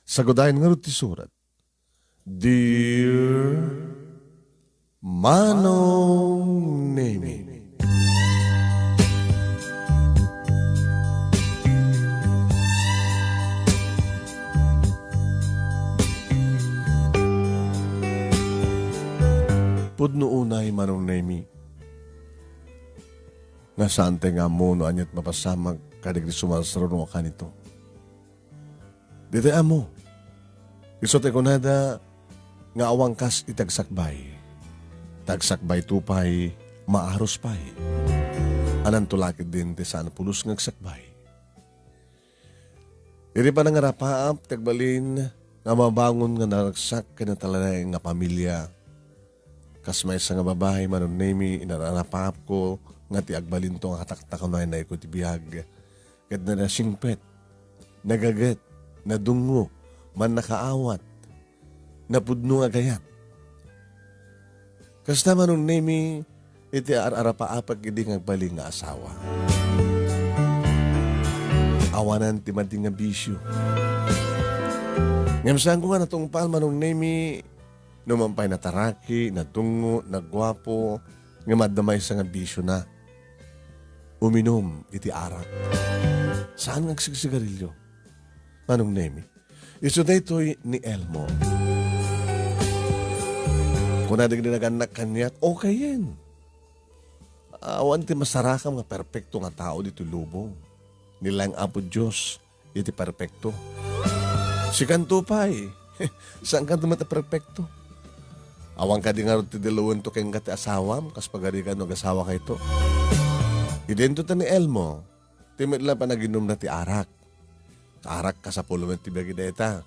Sagodayan nga ti surat. Dear Manong Nemy, pudno unay Manong Nemy, nga sante nga mo no anyat mapasamag kadigdi sumasarunong ka nito. Dito amo, isote ko nada nga awang kas itagsakbay. Tagsakbay tupay, maaros pay. Anan tulakid din ti saan pulos ng agsakbay. Diri pa nang rapaap, tagbalin, nga mabangon nga naragsak kinatalay nga pamilya. Kas may nga babae, Manong Nemy, inararapaap ko, nga ti agbalin to nga kataktakan na ko ti biyag. Kat na nasingpet, nagaget, nadungo, man nakaawat, napudno nga gayat. Kasta Manong Nemy, iti ararapaapag hindi nga agbalin nga asawa. Awanan ti mading nga bisyo. Ngamsaan ko nga natungpal Manong Nemy, numampay na taraki, nadungo, nagwapo, nga madamay sa nga bisyo na. Uminom iti arak. Saan nga sigsigarilyo? Manong Nemy, iso na ito ni Elmo. Kung nadig dinaganak kanyak, okay yan. Awan ti masarakam nga perpekto nga tao dito lubong. Nilang apo Diyos, iti perpekto. Si Kantupay, saan ka dumata perpekto? Awang ka di nga ti dilawin to kayong kati asawam, kas pagarikan ng asawa ka ito. Idento ta ni Elmo, timid lang pa naginom na ti arak. Arak ka sa puluman ti bagideta.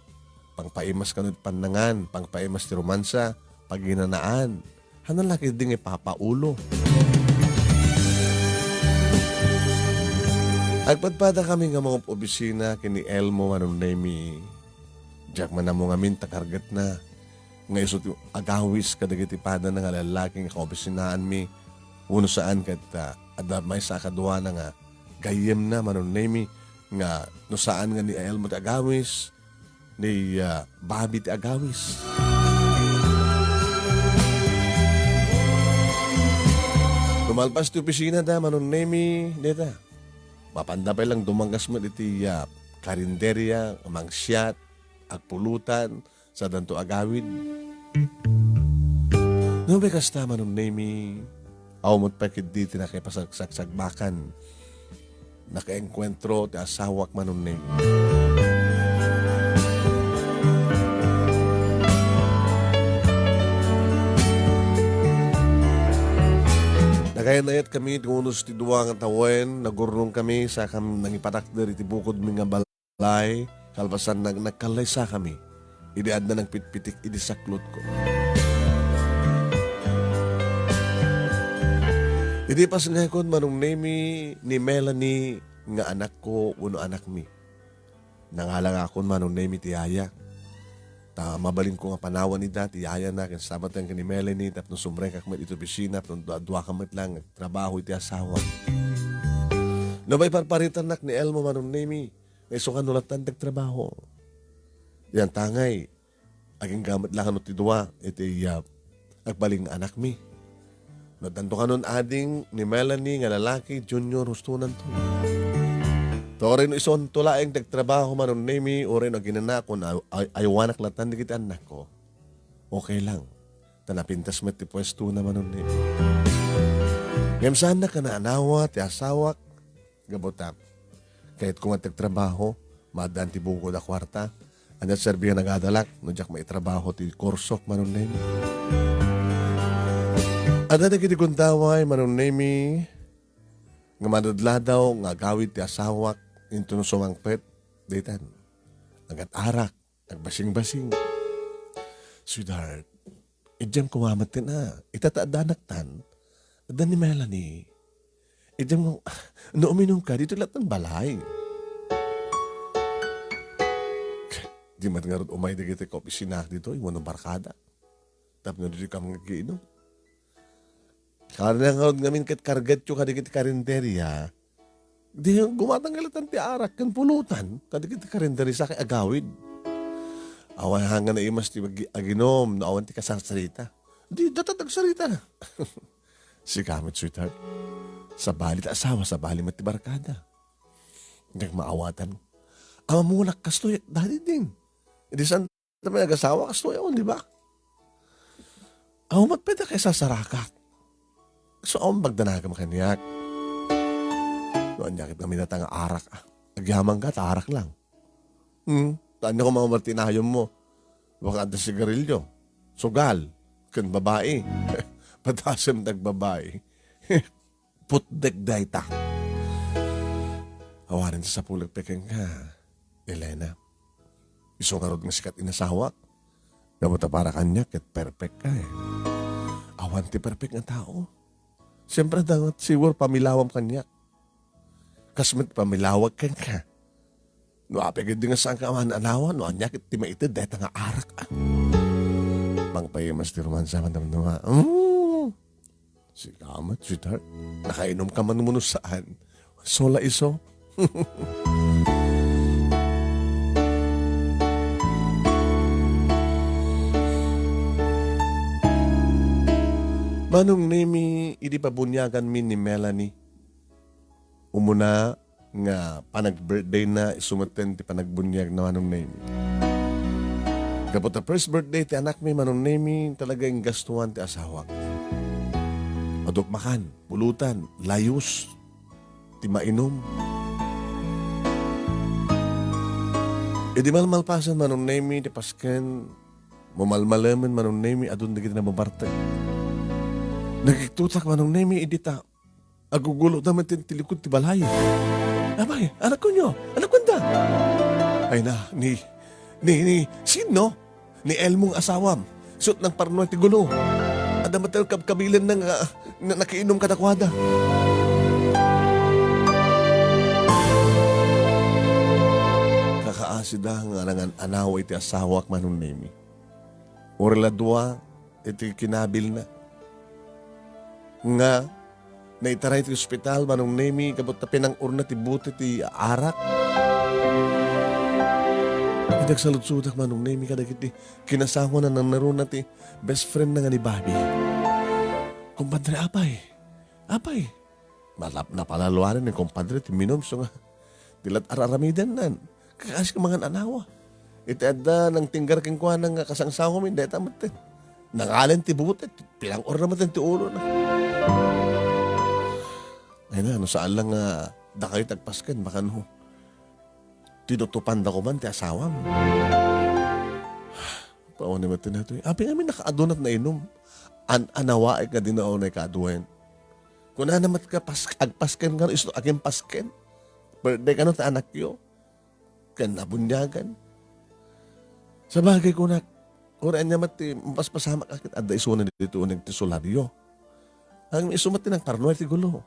Pangpaimas ka ng panangan, pangpaimas ti romansa, paginanaan. Hanan laki ding ipapaulo. Agpadpada kami nga mga opisina kini Elmo Manong Nemy. Diyak man na mo nga takargat na. Nga isot yung agawis kadagitipada na nga lalaking kaopisinaan mi. Uno saan kat may sa kadwa na nga gayem na Manong Nemy nga no saan nga ni Elmo ti agawis ni Bobby ti agawis. Tumalpas ti opisina da Manong Nemy deta. Mapandapay lang dumanggas mo iti karinderya, mangsyat, agpulutan, sa danto agawid. No may kasta Manong Nemy, awamot pa dito na kay pasagsagbakan. Nakaengkwentro ti asawak Manong Nemy. Nagayat kami, unos ti duwang tawen, nagurnong kami, sa kami nangipatakder iti bukod mi nga balay, kalbasan nagkalay sa kami. Idiad na ng pitpitik, idi saklot ko. Idi pas nga kon Manong Nemy ni Melanie nga anak ko, uno anak mi. Nangalang akon Manong Nemy ti Yaya. Mabalin ko nga panawan ni dati, Yaya na, kinsabat lang ni Melanie, tapos sumreng kakmat ito pisina, tapos dua kamat lang, trabaho iti asawa. Nabay parparitan nak ni Elmo Manong Nemy, may sukan nulatan nagtrabaho. Yan tangay, aging gamit lang ti dua, iti agbaling anak mi. Natanto ka nun ading ni Melanie nga lalaki, junior, hustunan to. Torin ison tulaeng nagtrabaho Manong Nemy, orin o ginanakon, ayawanak latan di kita anak ko. Okay lang. Tanapintas met ti pwesto na Manong Nemy. Ngam sana ka na anawa, ti asawak, gabotap. Kahit kung at nagtrabaho, madaan ti buko da kwarta, anat serbiya nagadalak, no jak maitrabaho ti korsok Manong Nemy. Ada na kiti kuntaway Manong Nemy, nga madadladaw, nga gawid ti asawak, into no sumangpet, daytan. Agat arak, agbasing-basing. Sweetheart, idyam kumamatin na. Itataadanak tan. Adan ni Melanie. Idyam ko, no uminom ka, dito lahat ng balay. Di mat nga rin umay na kita ko opisina dito, yung ng barkada. Tapos na dito kami nag-iinom. Karena nga rin ngamin kat kargat yung kadikit karinderya, di gumatanggalatan ti arak kan pulutan, kadikit karinderi sa kay agawid. Awan hanga na imas ti aginom, no awan ti kasasarita. Di, datatag sarita na. Si kamit, sweetheart. Sa bali asawa, sa bali mati barkada. Hindi maawatan. Ama mo nak kastoy, dali din. Hindi saan may nag-asawa kastoy ako, di ba? Ako matpeda kay sasarakak. So ako magdanaga makaniyak. Noon yakit na minatang arak. Agyaman ka, arak lang. Tanya ko mga martinahyon mo. Baka ada sigarilyo. Sugal. Kan babae. Patasem nagbabae. Putdek dayta. Awarin sa pulag pekeng ka. Elena. Iso nga rod nga sikat inasawak. Nabuta para kanya ket perfect ka eh. Awan ti perfect nga tao. Siyempre dangat siwar pamilawam kanya. Kasmet pamilawag ken ka. No apigid di nga saan ka anawan. No anya ket ti maitid dayta nga arak. Pangpayimas ti romansa man damdama. Si kamat, sweetheart. Nakainom ka man mo saan. Sola iso. Manong Nemy, idi pabunyagan mi ni Melanie. Umuna nga panag-birthday na isumatan ti panagbunyag na Manong Nemy. Kapot na first birthday ti anak mi Manong Nemy, talagang gastuhan ti asawa. Adok makan, pulutan, layos, ti mainom. Idi malmalpasan Manong Nemy, ti pasken, mamalmalaman Manong Nemy, adun na kita na mabartag. Nagkiktutak Manong Nemy, idita. Agugulo naman tilikod ti balay. Abay, anak ko nyo, anak ko da. Ay na, sino? Ni Elmong asawam. Suot ng parnoy ti gulo. Adamatel kabilan ng nakiinom kadakwada. Kakaasida nga nangan anaw iti asawak Manong Nemy. Orla dua, iti kinabil na. Nga, naitaray ti ospital Manong Nemy, kabot na pinang-urna ti buti ti arak. Nagsalutsudak Manong Nemy kadagit ti kinasawa na nang naroon na ti best friend na nga ni Bobby. Kumpadre, apay. Malap na palaluanan ni kumpadre ti minom so nga. Tilat araramidan nan. Kakasik mga anawa. Iti adda ng tinggar king kuha ng kasangsawa min, deta matin. Nangalan ti buti, pinang-urna matin ti ulo na. Ay na, ano saan lang da kayo tagpaskan, baka no, tinutupan da ko man, ti asawam. Paon naman ito na ito. Abi namin nakaadunat na inom. Anawa ay ka din na na ikaduwen. Kung na naman ka agpaskan ka, iso aging pasken. Birthday ka no, ta anak yo. Kan nabunyagan. Sa bagay ko na, kung naman ti, mapaspasama kakit, adda iso na dito unang ti solaryo. Ang isumat ng karnoy ti gulo.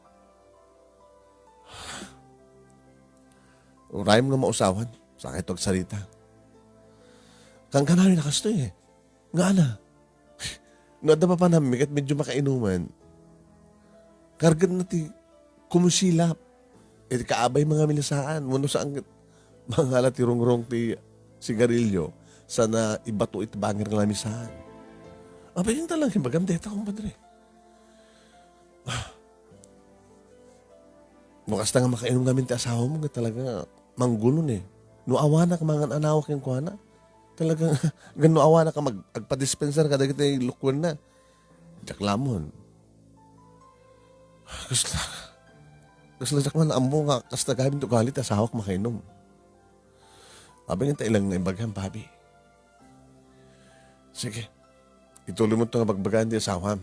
Rayom nga mausawan. Sa kitog sarita. Kang kanawin nakastoy eh. Nga na. Noada pa namin kat medyo makainuman. Kargan na ti kumusilap. E kaabay mga milisaan. Muna saan mga hala ti rong-rong ti sigarilyo. Sana ibato iti bangir ng lamisaan. Abay yung talang himagam deta kumpadre. Bukas na nga makainom namin ti asawa mo, talaga manggulon eh. No awana ka mga anawak yung kuha na. Talagang gano awana ka magpa-dispenser ka dagit ay lukwan na. Jaklamon. Kasla man ambo nga kas nagamin to galit asawa ka makainom. Abang yung tailang na imbaghan, Bobby. Sige. Ituloy mo ito nga magbagaan di asawa.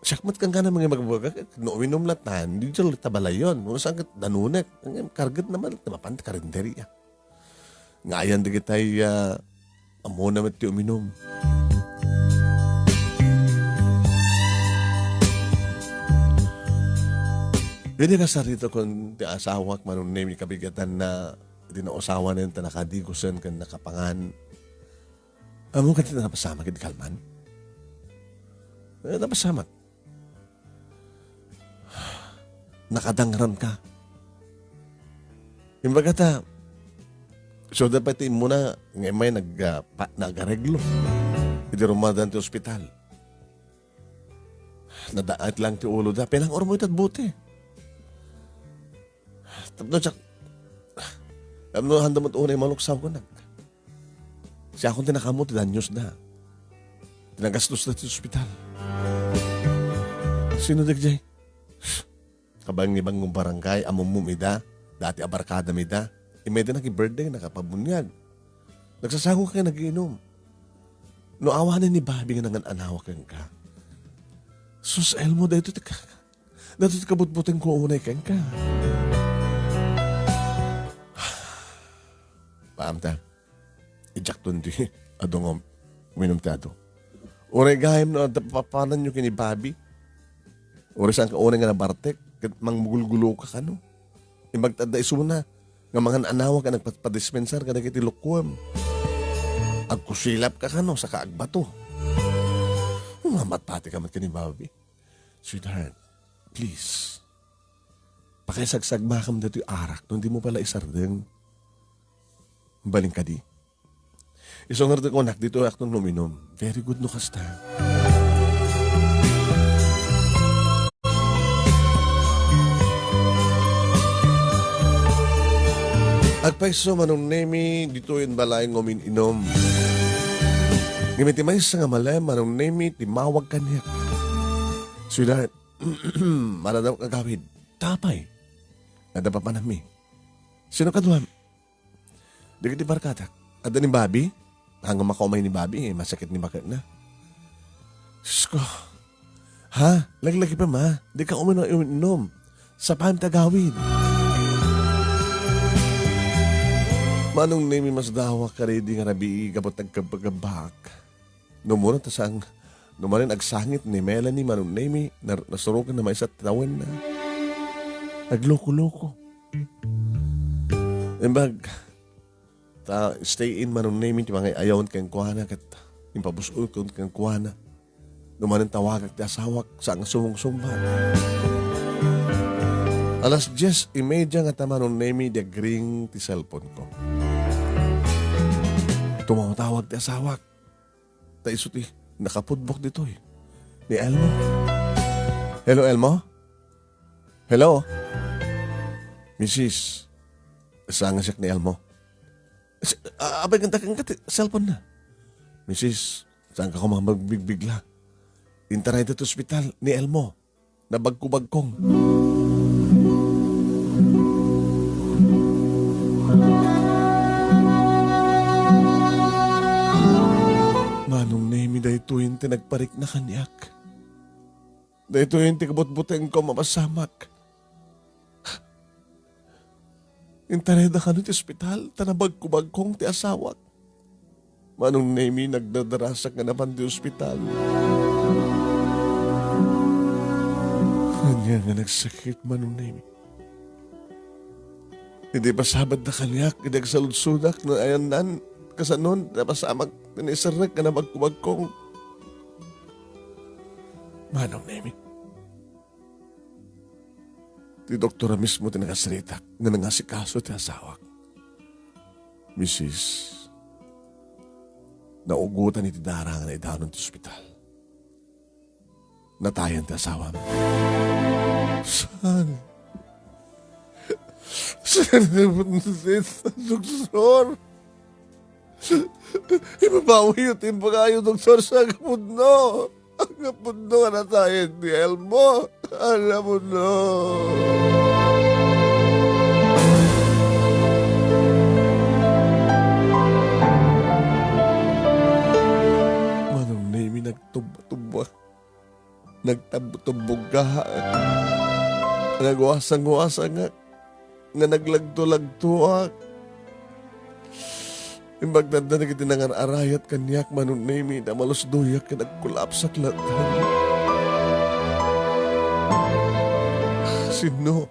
Sakmat kang ka na mga magbaga, no winumlatan, di dyan tabalayon. Muna saan ka danunek, kargat naman, tamapan ta karinderiya. Ngayon di kita'y amo naman ti uminom. Pwede ka sa rito kung ti asawak Manong Nemy kabigatan na dinausawa na yung tanakadigusan kan nakapangan. Amo ka na napasama kid kalman? Napasama. Nakadangran ka. Imbaga ta, So dapat mo na ngay may nagareglo. Iti rumadan ti ospital. Nadaat lang ti ulo da. Pelang ormo itat buti. Tapno siya. Alam no, handa mo't unay maluksaw ko nag. Siya akong tinakamot, tinanyos na. Tinagastos na ti ospital. Sino dagjay? Kabang ibang ng barangay, amumum ida, dati abarkada mida, imeda nag-birthday, nakapabunyag. Nagsasago ka nag-iinom. No awanan ni Bobby nga nangan anawak ka. Sus, Elmo, dahito kabutbutin ko unay ka. Paamta, ijak tundi, adong uminom tato. Uray gahim no, papanan nyo kini Bobby. Uray saan ka unay nga nabartek, mangmugulgulo ka no. Imagtada isuna, nga mga anawak ka nagpadispensar ka na kitilukwam. Agkusilap ka no, sa kaagbato. Mamat pati ka mat ka ni Bobby. Sweetheart, please. Pakisagsagmakam dito yung arak, no, hindi mo pala isardeng. Baling ka di. Isong nga ko nak dito ak nung luminom. Very good no kasta. Agpaiso Manong Nemy, dito yung balay ngomin inom. Ngimiti may sa nga malay, Manong Nemy, timawag ka niya. Sweetheart, maradaw kagawid. Tapay. Nadapa pa nami. Sino ka duwam? Di ka di barkatak. Ada ni Bobby? Hanggang makamay ni Bobby, masakit ni bakit na. Diyos ko. Ha? Laglagi pa ma. Di ka uminom. Sa paham tagawid. Manong Nemy mas dawa ka rin di nga nabi kapot nagkabagabak. Numuna tasang numanin agsangit ni Melanie Manong Nemy nasurukan na may isa't tawin na. Nagloko-loko. Imbag, stay in Manong Nemy ti mga ayawan kang kuhana kat impabusol kang kuhana. Numanin tawagak ti asawak sa ang sumong-sumba. Alas 10:30 nga Manong Nemy di agring ti cellphone ko. Tumawag ti asawak. Ta isuti, nakapudbok dito eh. Ni Elmo. Hello, Elmo? Hello? Mrs. Saan nga siya ni Elmo? Abay ganda kang cellphone na. Mrs. Saan ka ko mga magbigbigla? Intaray dito ospital ni Elmo. Nabagko-bagkong. Manong Nemy, dahito yung tinagparik na kanyak. Dahito yung tikabot-buteng ko mapasamak. Intaray na ka no ti ospital, tanabag-kubagkong ti asawak. Manong Nemy, nagdadarasak nga naman ti ospital. Kanya nga nagsakit, Manong Nemy. Hindi pa sabad na kanyak, hindi agsaludsudak no ayan nan, kasanon, napasamag, nanisarag ka na magkumagkong. Manong Nemy. Ti doktora mismo tinakasalitak na nangasikaso ti asawak. Mrs. Naugutan iti darangan na idanon ti ospital. Natayan ti asawa mo. Saan? Saan naman sa doktor? Ibabawi yung timbaga yung doktor sa agapudno. Agapudno ka na tayo ni Elmo. Alam mo no. Manong Nemy nagtuba-tuba. Nagtabutubog ka. Nagwasang-wasa nga. Nga naglagto-lagto. Imbagdanda na kiti nangan arayat kanyak Manong Nemy na malos doyak ka nagkulapsak latan. Sino?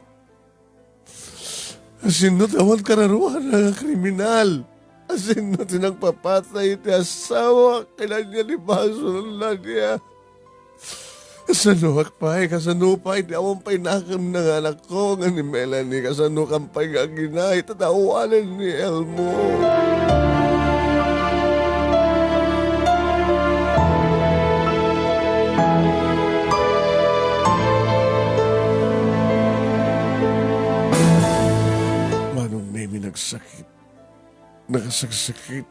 Sino tawad kararuhan ng kriminal? Sino tinagpapatay iti asawa kailan niya libaso na niya? Kasano pa'y, di awang pa'y nakam ng anak ko, nga ni Melanie, kasano kang pa'y gaginay, tatawanan ni Elmo. Manong Nemy nagsakit, nakasagsakit,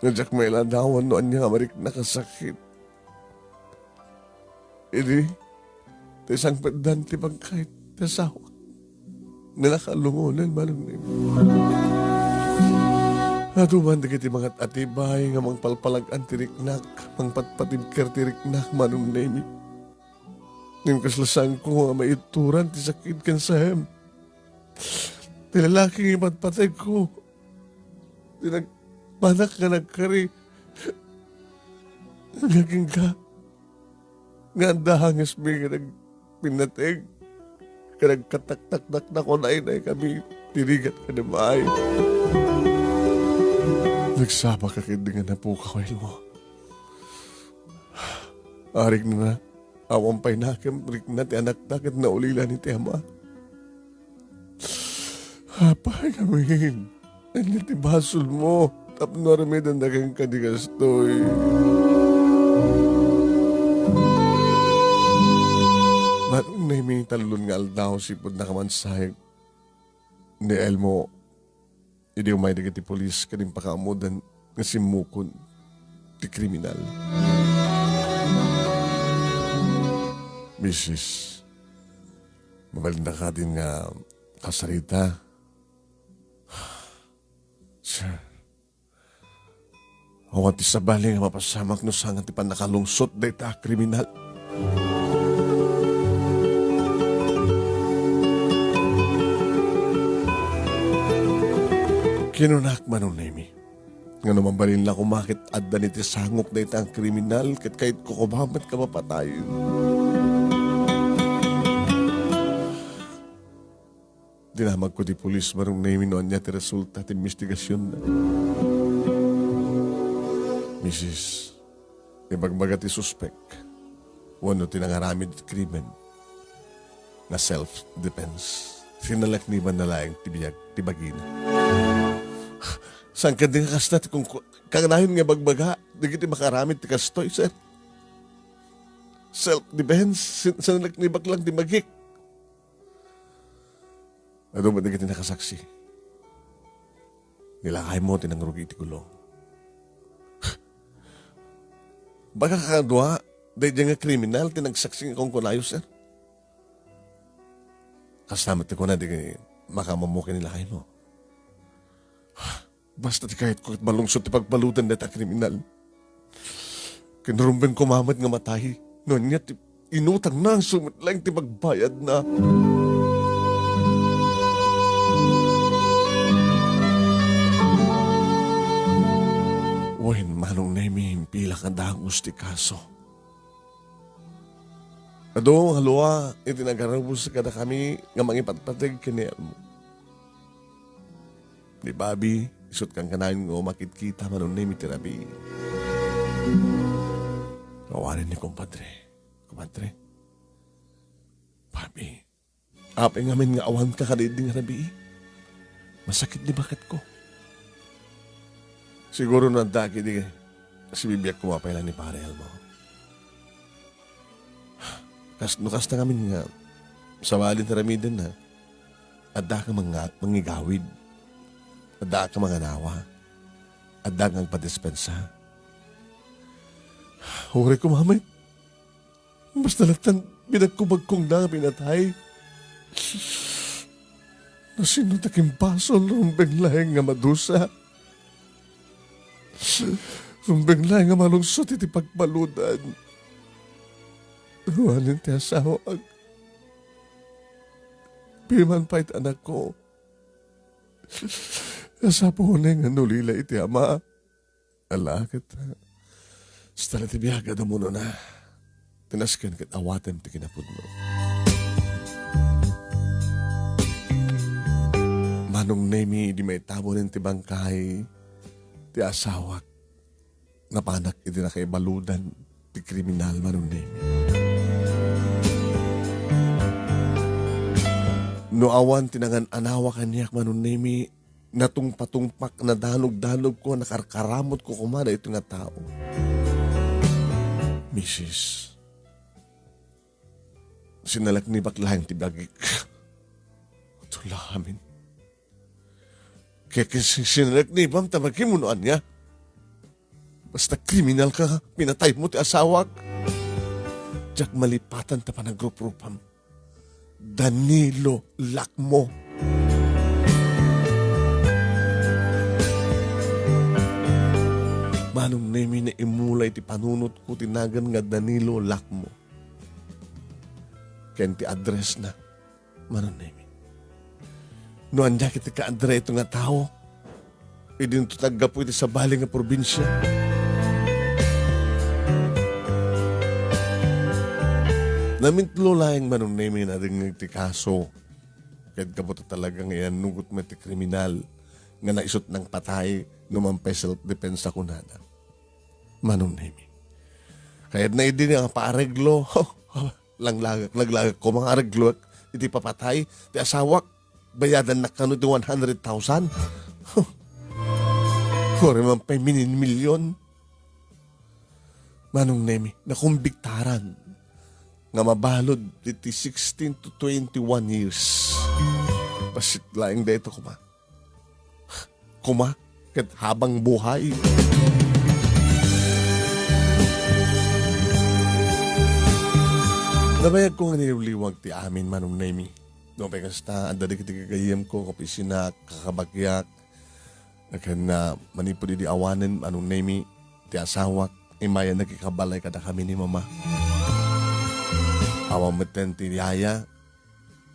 nadyak may ladawan noon niya marik nakasakit. Ini, isang pandan ti bangkay, tasawa, na nakalungunan Manong Nemy. Atuman di kiti mga atibay, nga mang palpalagan tiriknak, mang patpatibker tiriknak Manong Nemy. Ngayon kaslasang ko nga maituran, ti sakit kan sahem. Ti lalaking ipatpatay ko. Ti nagpanak nga nagkari. Naging ka. Nga dahangas mi nga nagpinatig. Nga nagkatak-tak-tak na ko na kami tirigat ka na maay. Nagsaba ka kindi nga na po kawail mo. Arig na awang pa'y nakam, rik na ti anak dagat na ulila ni ti ama. Hapay kami, nandiyan ti basol mo, tapno rami dandagang kadigastoy. Manong Nemy talon nga aldaw sipod na kamansahig ni Elmo. Hindi umay na ti polis kaning pakaamudan nga simukon ti kriminal. Mrs. Mabalinda ka din nga kasarita. Sir, awan ti sabali nga mapasamak no sangat ti panakalungsot da ita kriminal. Kinunak Manong Nemy. Nga naman balin lang kumakit adda ni ti sangok da ita ang kriminal kat kahit kukumamat ka mapatayin. Dinamag ko di pulis Manong Nemy noon niya ti resulta ti investigasyon na. Mrs. Ibagbaga ti suspect. Wano tinangaramid ti krimen. Na self-defense. Sinalakniban na laing tibiyag, tibagina. Saan ka din kastat kung kaganahin nga bagbaga, di kiti makaramid ti kastoy, sir. Self-defense, sinalaknibak lang ti magik. Ano ba di kiti nakasaksi? Nilakay mo tinangrugi ti gulong. Baka kakadwa, dahil nga kriminal, tinagsaksi nga kong kunayo, sir. Kasamat ko na di makamamukin nilakay mo. Basta ti kahit ko malungsot ti pagbalutan na ta kriminal. Kinurumben kumamat nga matay. Noon niya ti inutang na sumit lang ti magbayad na. Wen Manong Nemy pila ka dangos ti kaso. Ado halwa itinagarawos kada kami nga mangipatpatig kinel mo. Di Bobby, isot kang kanahin ngo makit-kita Manong Nemy tirabi. Kawarin ni kumpadre. Kumpadre. Bobby, apay ngamin nga awan ka kadiding rabi. Masakit di bakat ko. Siguro na daki di si bibiyak kumapay lang ni pare Elmo. Nukas na ngamin nga sa walin taramidin na adda ka mangigawid. Adda ka mga nawa. Adda kang padispensa. Huri ko, mamay. Basta latan, pinagkubag kong na pinatay. Nasinutaking basol, rumbeng lahing nga madusa. Rumbeng lahing nga malungsot iti pagbaludan. Ruhanin ti asawag. Piman pa'y anak ko. Nasapo na nga nulila iti ama. Alakit ha. Stala ti biyaga da mo na. Tinaskan kat awaten ti kinapod mo. Manong Nemy di may tabo ng ti bangkay. Ti asawak. Napanak iti na kay baludan. Ti kriminal Manong Nemy. No awan tinangan anawa kanyak Manong Nemy, natungpatungpak na danog-danog ko, nakarkaramot ko kumana ito nga tao. Mrs. Sinalak ni baklang tibagik. Tulahamin. Kaya sinalak ni Bam tamagimunuan niya. Basta kriminal ka, pinatay mo ti asawak. Diyak malipatan ta pa nagrup-rupam. Danilo Lakmo. Manong Nemy na imulay ti panunot ko tinagan nga Danilo Lakmo. Ken ti address na, Manong Nemy. No anja kiti ka-address ito nga tao, idin ito tagapo iti sa bali nga probinsya. Namintlo laing Manong Nemy na rin ti kaso, kahit kabuta talagang iyan nugot mo ti kriminal, nga naisot ng patay, numampay self-defense ako nana. Manong Nemy. Kahit na idin nga paareglo, laglagak ko mga areglo, iti papatay, ti asawak, bayadan na kano ti 100,000. Kore man pa'y milyon. Manong Nemy, nakumbiktaran, nga mabalod iti 16 to 21 years. Basit laing dito kuma, kat habang buhay. Nabayag ko nga niliwag ti amin Manong Nemy. No, kasta, ang dadig kagayam ko, kapisina, kakabagyak, nakan na manipod di awanin Manong Nemy, ti asawak, imaya nagkikabalay kada kami ni mama. Awang meten ti yaya,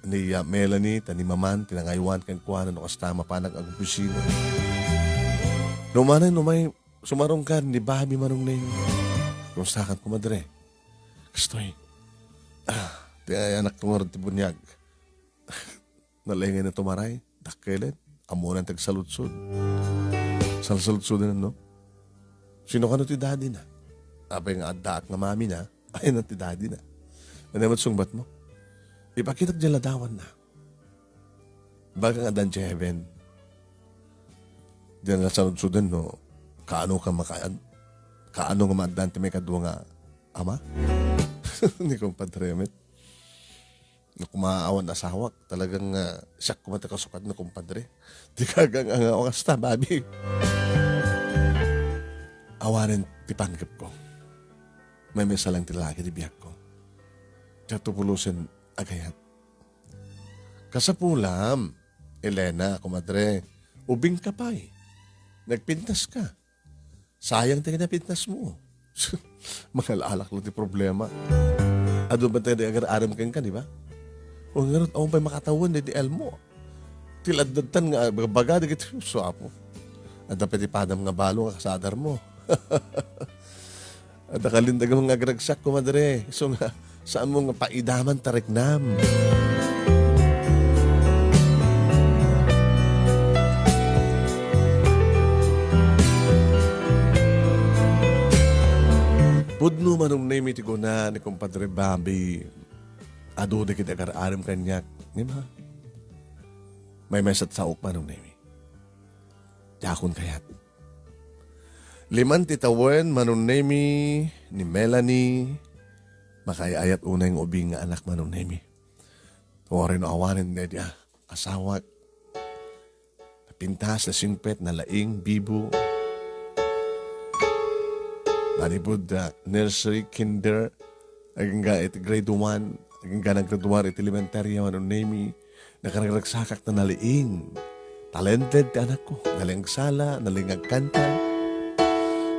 ni Melanie, tani maman, tinangaywan kang kuha no kasta mapanag ang opisina. Numanay, numay, sumarong ka, ni Babi Manong Nemy. Kung sakan ko madre, kastoy, ti anak tungar ti bunyag. Nalingin na tumaray, dakilit, amunan tagsalutsod. Salsalutsod na no? Sino ka no ti daddy na? Abay nga addaak nga mami na, ay na ti daddy na. Ano sungbat mo? Ipakitag dyan ladawan na. Baga nga dan si heaven. Diyan na saludsudan no, kaano ka makayad? Kaano nga maadante may kadwa nga ama? Hindi kong padremet. Na kumaawan asawak, talagang siyak kumatakasukat na kumpadre. Di kagang ang okasta, babi. Awanin tipanggap ko. May mesa lang tilaki di biyak ko. Kaya tupulusin agayat. Kasapulam, Elena, kumadre, ubing ka pa eh. Nagpintas ka. Sayang tayo na pintas mo. Mga alak lang di problema. Ado ba tayo agar-aram kang ka, di ba? O nga rin, pa'y makatawan, di elmo. Tiladatan nga, baga, di kita, suapo. At dapat ipadam nga balo nga kasadar mo. At nakalindag mga agragsak ko, madre. So nga, saan mo nga paidaman tariknam? Pudno Manong Nemy ti ko na ni kumpadre Bambi. Ado di kita kararam kanyak. Di ba? May mesat saok Manong Nemy. Yakon kayat. 5 titawan Manong Nemy ni Melanie. Makayayat una yung ubing nga anak Manong Nemy. Tuwarin o awanin na dia. Asawak. Pintas na singpet na laing bibo. Manipod nursery, kinder, aging iti grade 1, aging naggraduar iti elementarya Manong Nemy, nakaragsaksakak na naliing. Talented ti anak ko, naling sala, naling agkanta.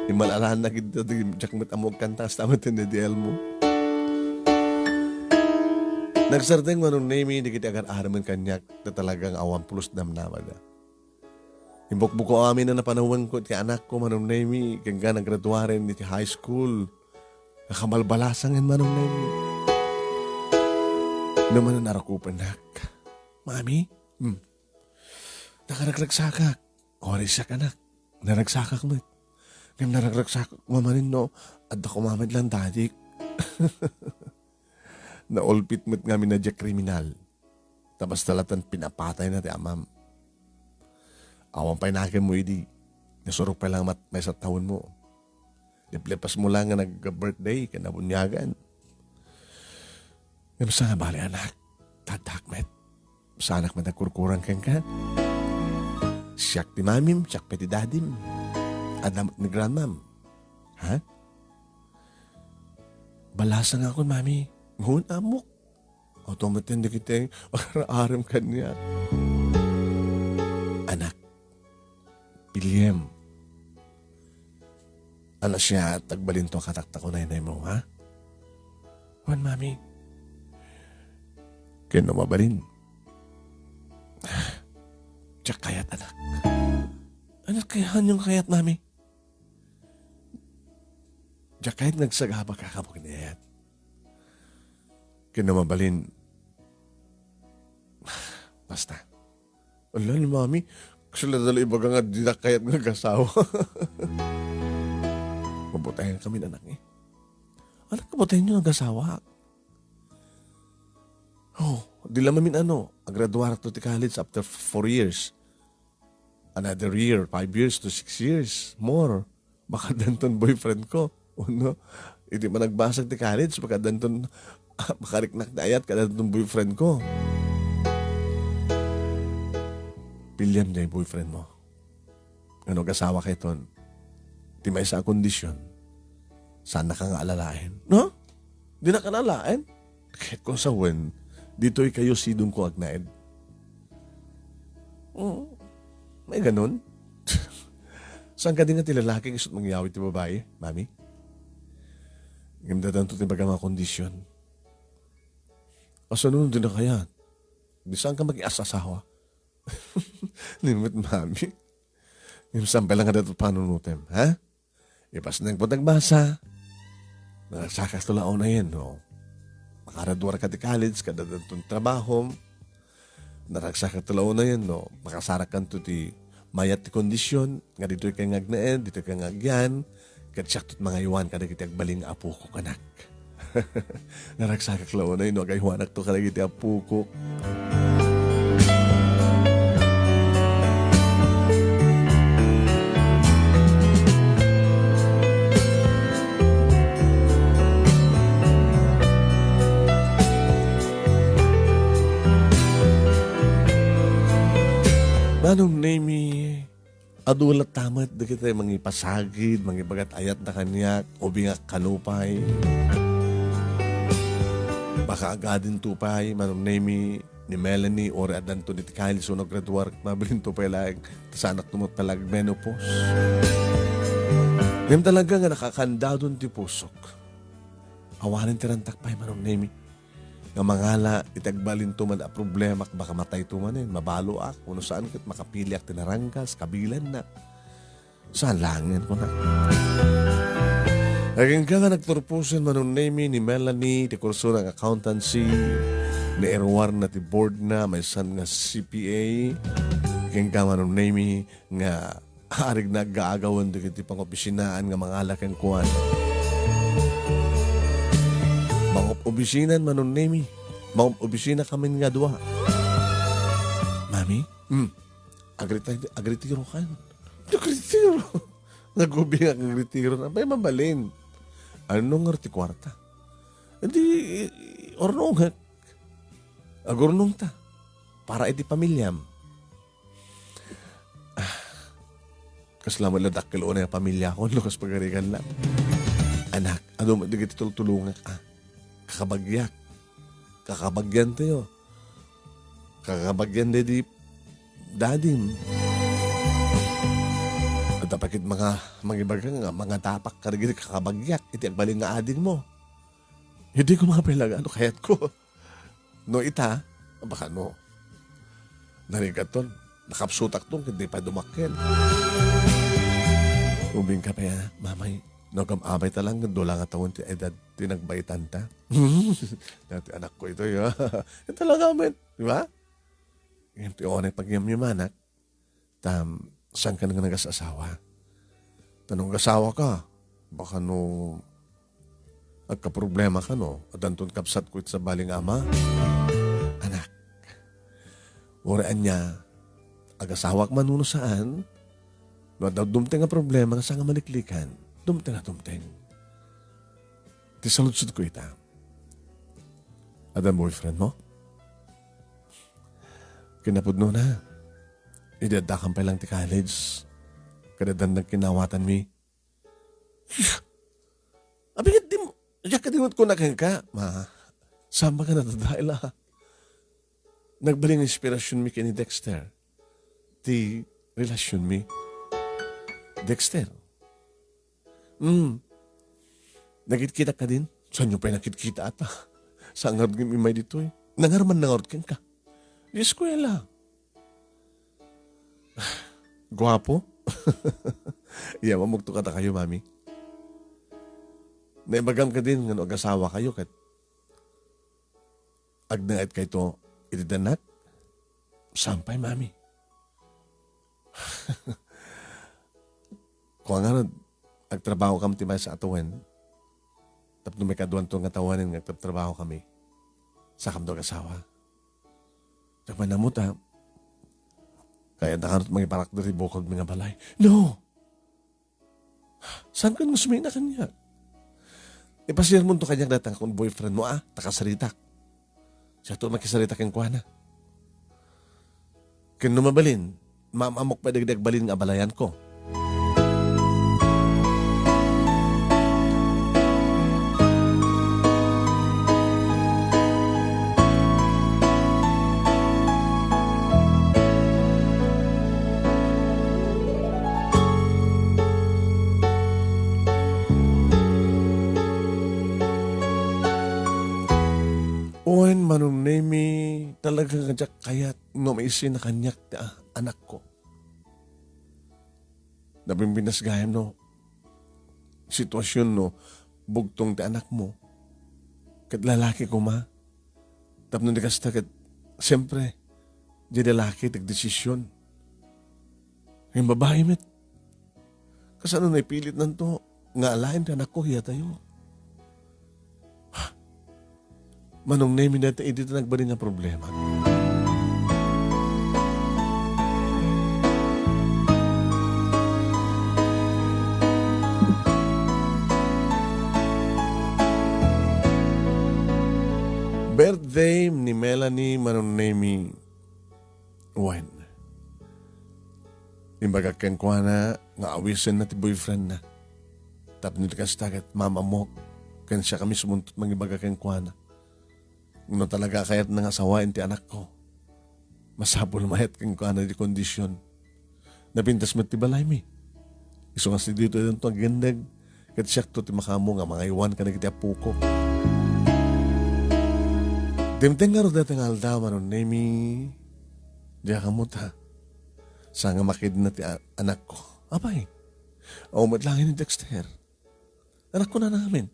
Imalalaan na kita di jakmet amog kanta, stamat hindi di elmo. Nagsardeng Manong Nemy, di kita agar-araman kanyak na talagang awan plus namnamada. Imbok-buko amin na napanawan ko ti anak ko Manong Nemy, kaya nagraduarin ti high school. Nakamalbalasan nga Manong Nemy. Naman na narakupan nak. Mami, nakaragsakak. Oris siya ka nak. Naragsakak mo. Ngayon naragsakak mamanin no. At ako mamad lang dadik. Naolpit mo't nga minadya kriminal. Tapos talatan pinapatay na ti amam. Awan pa'y nakin mo idi. Nasurok pa lang may sa taon mo. Liplipas mo lang nga nag-birthday ka na bunyagan. Ngayon sa nga bali anak, tatakmet. Sa anak matagkurkurang kang ka. Siyak ti mamim, siyak pa ti dadim. Adamot ni grandmam. Ha? Balasa nga ako, mami. Ngun amok. Automatin di kita yung makaraarem kanya. Anak, William. Anak siya, tagbalin to katakta ko na mo, ha? Wan, mami. Kaya mabalin. Tiyak kayat, anak. Anak, kayahan yung kayat, mami. Tiyak kahit nagsagaba ka mo kinayat. Kaya mabalin. Basta. Ala ni mami, kasi ladala iba ka nga di na kayat nga kasawa. Mabutayan kami na anak eh. Anak, kabutayan nyo nag-asawa. Oh, di lang mamin agraduar to ti college after 4 years. Another year, 5 years to 6 years. More. Baka danton boyfriend ko. O no? Hindi man nagbasag ti college, baka danton makariknak na ayat ka danton boyfriend ko. William niya yung boyfriend mo. Ano, kasawa kay ton. Di may sa kondisyon. Sana ka nga alalain. No? Di na ka nalain? Kahit ko sa wen, dito'y kayo sidong ko agnaid. May ganun. Saan ka din nga tilalaking isot mangyawit ti babae, mami? Gimdatan to ti baga mga kondisyon. Asa nun din na kaya? Di saan ka mag-iasasawa? Nimit, mami. Saan pa lang ka dato panunutem, ha? Ipas na yung nagbasa. Nagsakas tulao na yan, no? Makaraduar ka ti college, kada datong trabaho. Naragsakas tulao na yan, no? Makasarak ka to ti mayat ti kondisyon. Nga dito kay ngagnaen, dito kay ngagyan. Katsyak to't mga iwan kada kiti agbaling apo ko kanak. Naragsakas tulao na yan, no? Kaywanak to kada kiti apo ko. Manong Nemy, adulat tamat da kita mga ipasagid, mga ibagat ayat na kanyak, o bingak kanupay. Baka agadin tupay, Manong Nemy, ni Melanie, or adan to ni Kyle, so nag-graduar, mabilin tupay lang, tasanak tumot palag menopause. Ngayon talaga nga nakakanda doon ti pusok. Awanin tirantakpay, Manong Nemy. Nga mangala, itagbalin tuman a problema, baka matay tuman mabalo ak, kung saan kit makapili ak tinarangkas, kabilan na. Saan langin ko na. Naging ka nga nagturpusin, Manong Nemy, ni Melanie, ti kurso ng accountancy, ni Erwar na ti board na, may san nga CPA. Naging ka, Manong Nemy, nga harig nag-aagawan di kiti pang opisinaan nga mangala kang kuwan. Obisinan, Manong Nemy. Obisina kami nga dua. Mami? Agritiro ka. Agritiro. Nagubi nga agritiro na. May mabalin. Anong ngarti kwarta? Hindi, ornong ha. Agornong ta. Para iti pamilyam. Kasalamat lang dakil na yung pamilya ko. Lukas pagarikan lang. Anak, ano mo, di kita tulungan ka. Kakabagyak. Kakabagyan tayo. Kakabagyan di dadim. At tapakit mga ibagang nga, mga tapak karigit kakabagyak. Iti ang baling nga ading mo. Hindi ko mga pilaga. Ano kayat ko? No ita, baka no. Narigat ton. Nakapsutak ton, hindi pa dumakil. Ubing ka pa yan, mamay. Nagam-amay talang, dola nga taon ti edad, tinagbaitan ta. Dati anak ko ito, yun. Ito talaga, men. Di ba? Yung tiyon ay pagyamyamanak, saan ka nga nag-asawa? Tanong asawa ka, baka no, agka-problema ka, no? Adanton kapsat ko sa baling ama. Anak, Oraan niya, agasawak manuno saan, no daw dumteng nga problema nga sa nga maliklikan, dumteng. Ti saludsud ko ita. Ada boyfriend mo? Kinapudno na. Idadakan pa lang ti college. Kadadan nagkinawatan mi. Abigit di mo, kadingot ko na ka. Samba ka na dahil nagbaling inspirasyon mi kini Dexter. Ti relasyon mi. Dexter. Nagkita ka din? Saan nyo pa nakikita ata? Sa angarod ng imay dito eh. Nangarman nangarod ka. Di eskwela. Guwapo? Iya, mamugto ka ta kayo, mami. Naibagam ka din nga ag-asawa kayo kat agnaat kay to itidanak. Sampay, mami. Kung nga agtrabaho kami tibay sa atuwen, tapos may kaduan to nga tawanin nga agtrabaho kami sa kamdo ag-asawa. Tapos namuta, kaya nakarot mga parak dari bukod mga balay. No! Saan ka nang sumina kanya? Ipasir mo to kanyang datang kung boyfriend mo takasaritak. Siya to makisaritak yung kuha na. Kung numabalin, mamamok pa dagdag balin nga balayan ko. Awan, Manong Nemy, talagang kadyak kayat no maisin na kanyak anak ko. Nabimbinas gayam no, sitwasyon no, bugtong ti anak mo. Kat lalaki ko ma. Tapos nung dikasta kat, siyempre, di lalaki tagdesisyon. Yung babae met. Kasano na ipilit nanto, nga alain ti anak ko, hiya tayo. Manong Nemy natin, dito nagbaling ang problema. Birthday ni Melanie Manong Nemy Awan. Imbaga kang kuha na, nga awisin na ti boyfriend na. Tapos nito ka stagat, mama mo, kan siya kami sumuntot mag-imbaga kang kuha na. Ano talaga kaya't nangasawain ti anak ko. Masabol mayat kang kuana di kondisyon. Napintas mo ti balay mi. Iso nga si dito yun to agendag. Kat siyak to ti makamo nga mga iwan ka na kiti apuko. Dimteng nga ro datang aldaw Manong Nemy. Diya ka mo ta. Sa nga makid na ti anak ko. Abay. Matlangin ni Dexter. Anak ko na namin.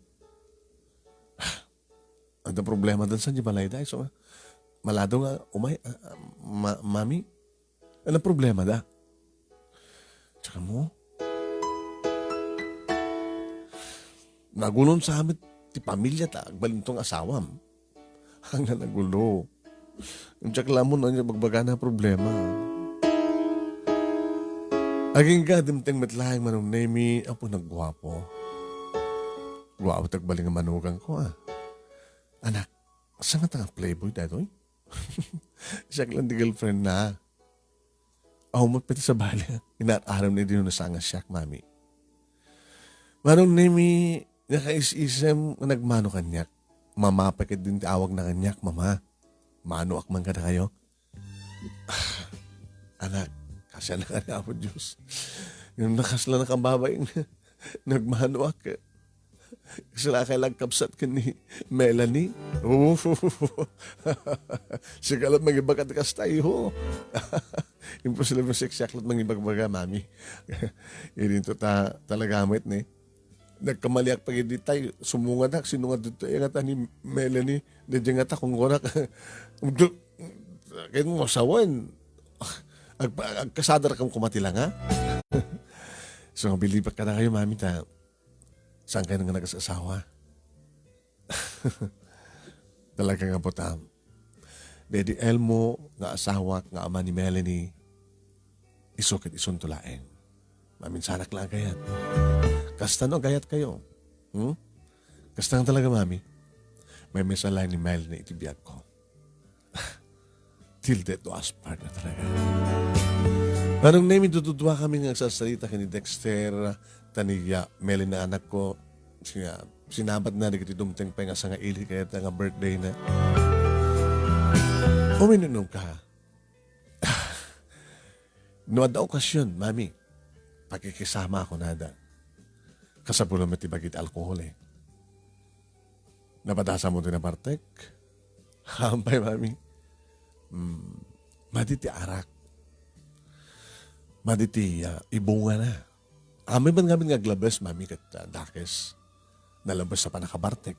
Ang problema doon sa balay dahil. So, malado nga, mami, ano problema da? Tsaka mo, nagulon sa amin, ti pamilya ta, agbalintong asawam. Hanggang nagulo. Yung tsaka lamon, ano magbaga na problema. Aging ka, dimteng matlaing Manong Nemy, apo nagguwapo. Guwapo tagbaling ang manugang ko Anak, saan nga playboy dito? Siya lang di girlfriend na. Mo pati sa bali. Inaat-aram na din na sa nga siyak, mami. Manong Nemy, nakais-isem nagmano kanyak. Mamapakit din awag na kanyak, mama. Mano akman ka na kayo? Anak, kasya na ka na ako, Diyos. Yung nakasla na kambabay, nagmano ak. Sila kay lagkapsat ka ni Melanie. Sigalat mag-ibagat kas tayo. Imposible mo siksaklat mag-ibagbaga, mami. Irin to talaga amit ni. Nagkamaliak pag hindi tayo. Sumunga na. Sinunga dito. Yung ata ni Melanie. Diyan nga ta kung gona ka. Kaya mo masawan. Agkasadar kang kumatilang ha. So, bilipat ka na kayo, mami ta. Saan kayo nga nag-asawa? Talaga nga po Dedi Elmo nga asawa nga ama ni Melanie isukit isuntulaeng. Maminsanak lang gayat. Kasta no gayat kayo. Kasta nga talaga mami. May mesalay ni Melanie itibiyag ko. Till death do us part na talaga. Manong Nemy, tutudwa kami nga sa salita kini Dexter, taniya, Melanie na anak ko. Sinabat na, di kiti dumteng pa nga sa nga ili, kaya nga birthday na. Uminunom ka. No, ada okasyon, mami. Pakikisama ako nada. Kasapulo matibagit alkohol eh. Napatasa mo din na partek. Hampay, mami. Maditi arak. Maditi ibunga na. Amin man ngamin nga glabes, mami, kat dakes. Nalabas sa panakabartek.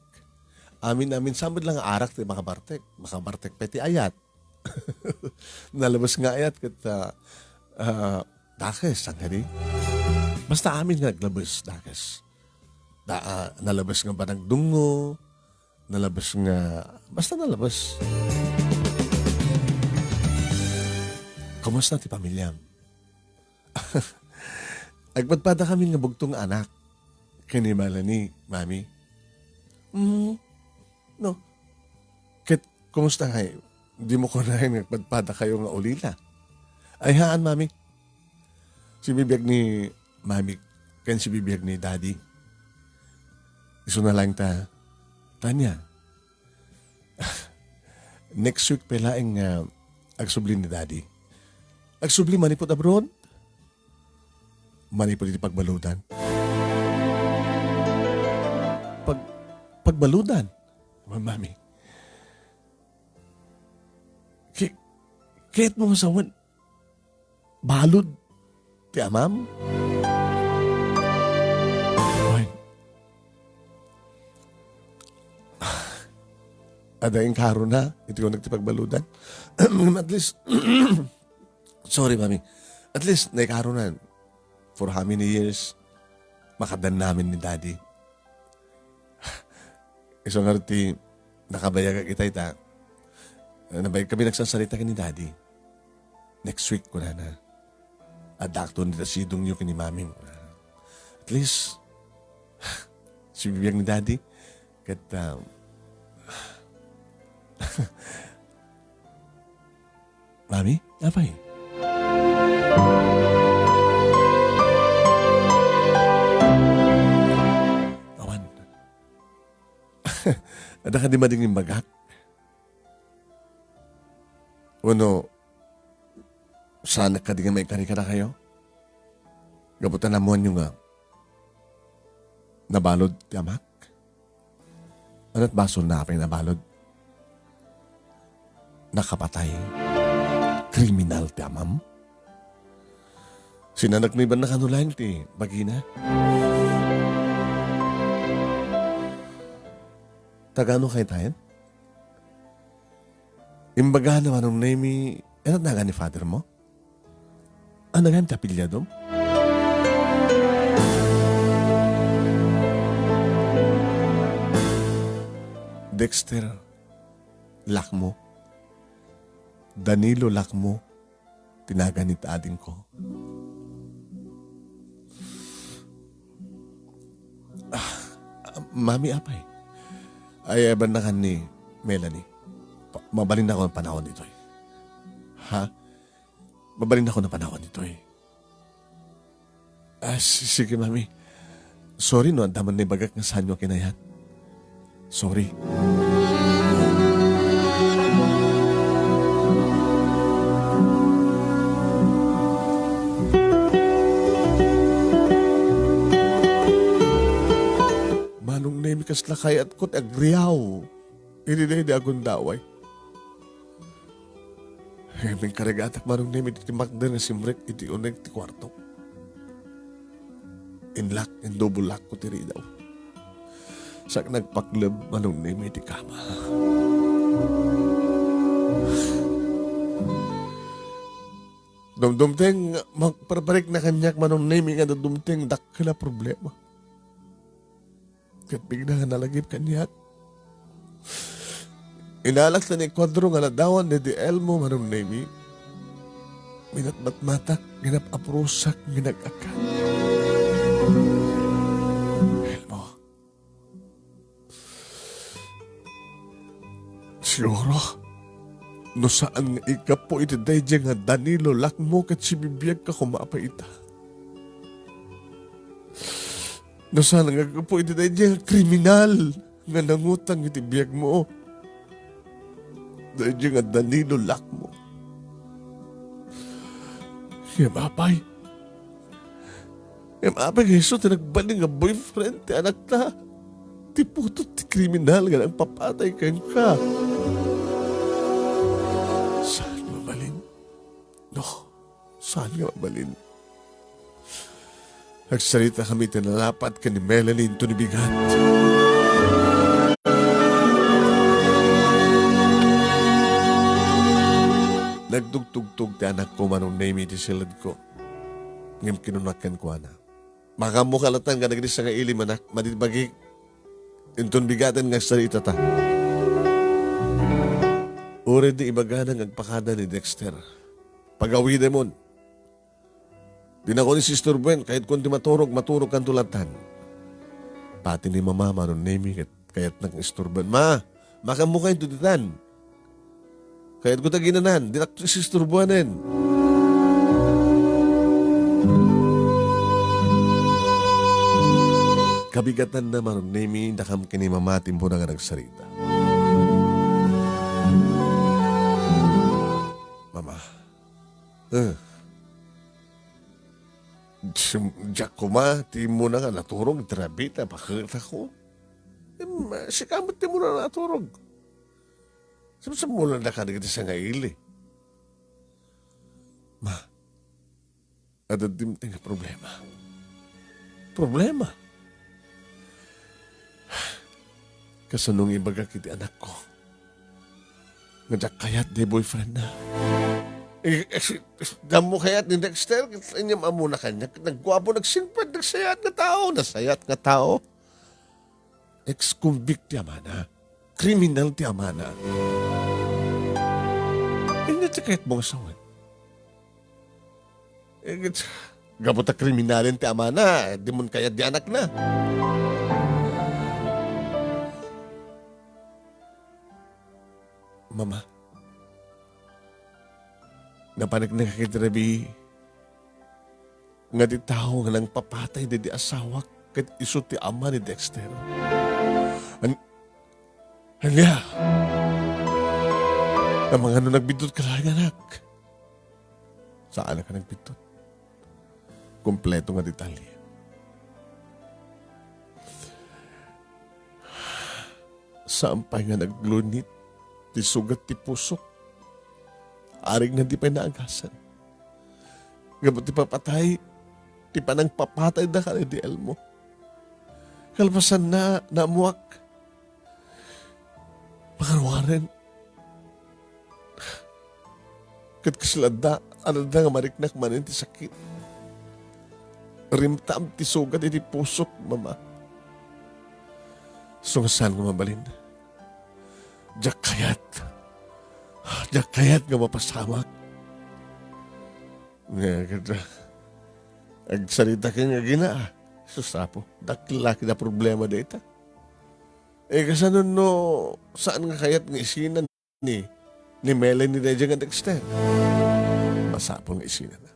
Amin samad lang arak ti makabartek. Makabartek peti ayat. Nalabas nga ayat kat dakes, ang hari. Basta amin nga glabes, dakes. Nalabas nga ba nagdungo. Nalabas nga, basta nalabas. Kumusta ti pamilyam? Agpadpada kami nga bugtong anak. Kinimala ni mami. No. Kumusta kayo? Di mo ko na nagpadpada kayo nga ulila. Ay haan, mami. Si bibiyag ni mami. Ken si bibiyag ni daddy. Iso na lang Tanya. Next week pelaing agsubli ni daddy. Agsubli manipot abroad? Manipot iti pagbaludan. Pagbaludan? Mami. Kahit mo masawan, balod, ti amam? Adaing karo na, ito yung nagtipagbaludan. At least, sorry mami, at least naikaro na. For how many years, makadan namin ni daddy. Isang arti, nakabayag kita ita. Nabayag kami nagsasalita ka ni daddy. Next week ko na. Adakto ni Dasidong yung kini mami. At least, si bibiyag ni daddy, kat, mami, apa eh? Awan. Ada ka di madingin bagak? Uno, sana ka di nga may karika na kayo? Gabutan namuan nyo nga. Nabalod ti amak? Ano't basol na apay nabalod? Nakapatay. Kriminal ti amam? Sinanak ni ba na kanulayan ti bagina? Tagano kayo tayo? Imbaga na Manong Nemy, ano naga ni father mo? Ano nga yung tapilyadom? Dexter, Lakmo. Danilo Lakmo, tinaganit ading ko. Mami, apay. Ay, eban na kan ni Melanie. Mabalin ako ng panahon nito eh. Ha? Mabalin ako ng panahon nito eh. Sige, mami. Sorry no, andaman na bagak nga saan nyo kinayat. Sorry. Manong Nemy kas lakay at kot agriyaw. Hindi na akong daway. May karagatak Manong Nemy iti makda na simrek iti uneg ti kwarto. Inlak, double lock ko tiri daw. Sak nagpaklab Manong Nemy iti kama. Dumteng magparparik na kanyak Manong Nemy nga dumteng dakila problema. Kat bigla nga nalagip kanyak. Inalak na ni kwadro nga nadawan ni di Elmo Manong Nemy. Minatmatmatak, ginap-aprusak, ginag-akan. Elmo, siguro, no saan nga ikapo iti dayjay nga Danilo lakmo kat si bibiyag ka kumapaita. No saan nga ikapo iti dayjay nga kriminal nga nangutang iti biyag mo. Dayjay nga Danilo lakmo. Kaya mapay. Kaya mapay Jesus ti nagbaling nga boyfriend ti anak ta. Ti putot ti kriminal nga nang papatay kayo ka. Saan nga mabalin? No, saan nga mabalin? Nagsalita kami tinalapat ka ni Melanie ito ni Bigat. Nagtugtugtog ti anak ko Manong Nemy ti silad ko. Ngam kinunakan ko ana. Makamukalatan ka nagdis nga ilim anak. Madibagi inton bigatan nga salita ta. Uri di ibaganan agpakada ni Dexter. Pag-awi demon. Di na ko ni Sister Buen kahit kung di maturog kang tulatan. Pati ni Mama Manong Nemy kaya't nag-isturban. Ma, makamukha yung tuditan. Kaya't ko taginanan, di na ko si Sister Buenin. Kabigatan na Manong Nemy, nakam kini Mama timpo na nga nagsarita. Mama, Jack ko ma, di mo na nga naturog, trabita, pakita ko. Sikamot di mo na naturog. Sa mula na ka nagkita sa ngaili. Ma, ada dimting problema. Problema? Kasanong ibaga kiti anak ko. Ngajak kayat di boyfriend na. Damo kayat ni Dexter, inyam amuna kanya, nagwapo, nagsingpad, nagsayat nga tao, nasayat nga tao. Ex-convict ti amana. Kriminal ti amana. Hindi ti kayat mong asawan. Gabot na kriminalin ti amana, di mo kayat di anak na. Mama, napanak na kakitirabi nga di tao nga nang papatay di asawak kat iso ti ama ni Dexter. Hanya, na mga nagbidot ka lang anak. Saan ka nagbidot? Kompleto nga detalye. Sampay nga naglunit, ti sugat ti pusok. Aring na di pa naagasan. Gabot ti papatay, ti panang papatay na ka ni Elmo. Kalpasan na namuak. Makarwaran. Kat kasilada, ano na nga mariknak manin ti sakit. Rimtam ti sugat iti pusok, Mama. So saan nga mabalin? Diyak kayat nga mapasamak. Nga, agsalita ka nga gina. Susapo, dakilaki na problema dita. Kasanon no, saan nga kayat nga isinan ni Melanie na dyan nga Dexter? Masapon nga isinan na.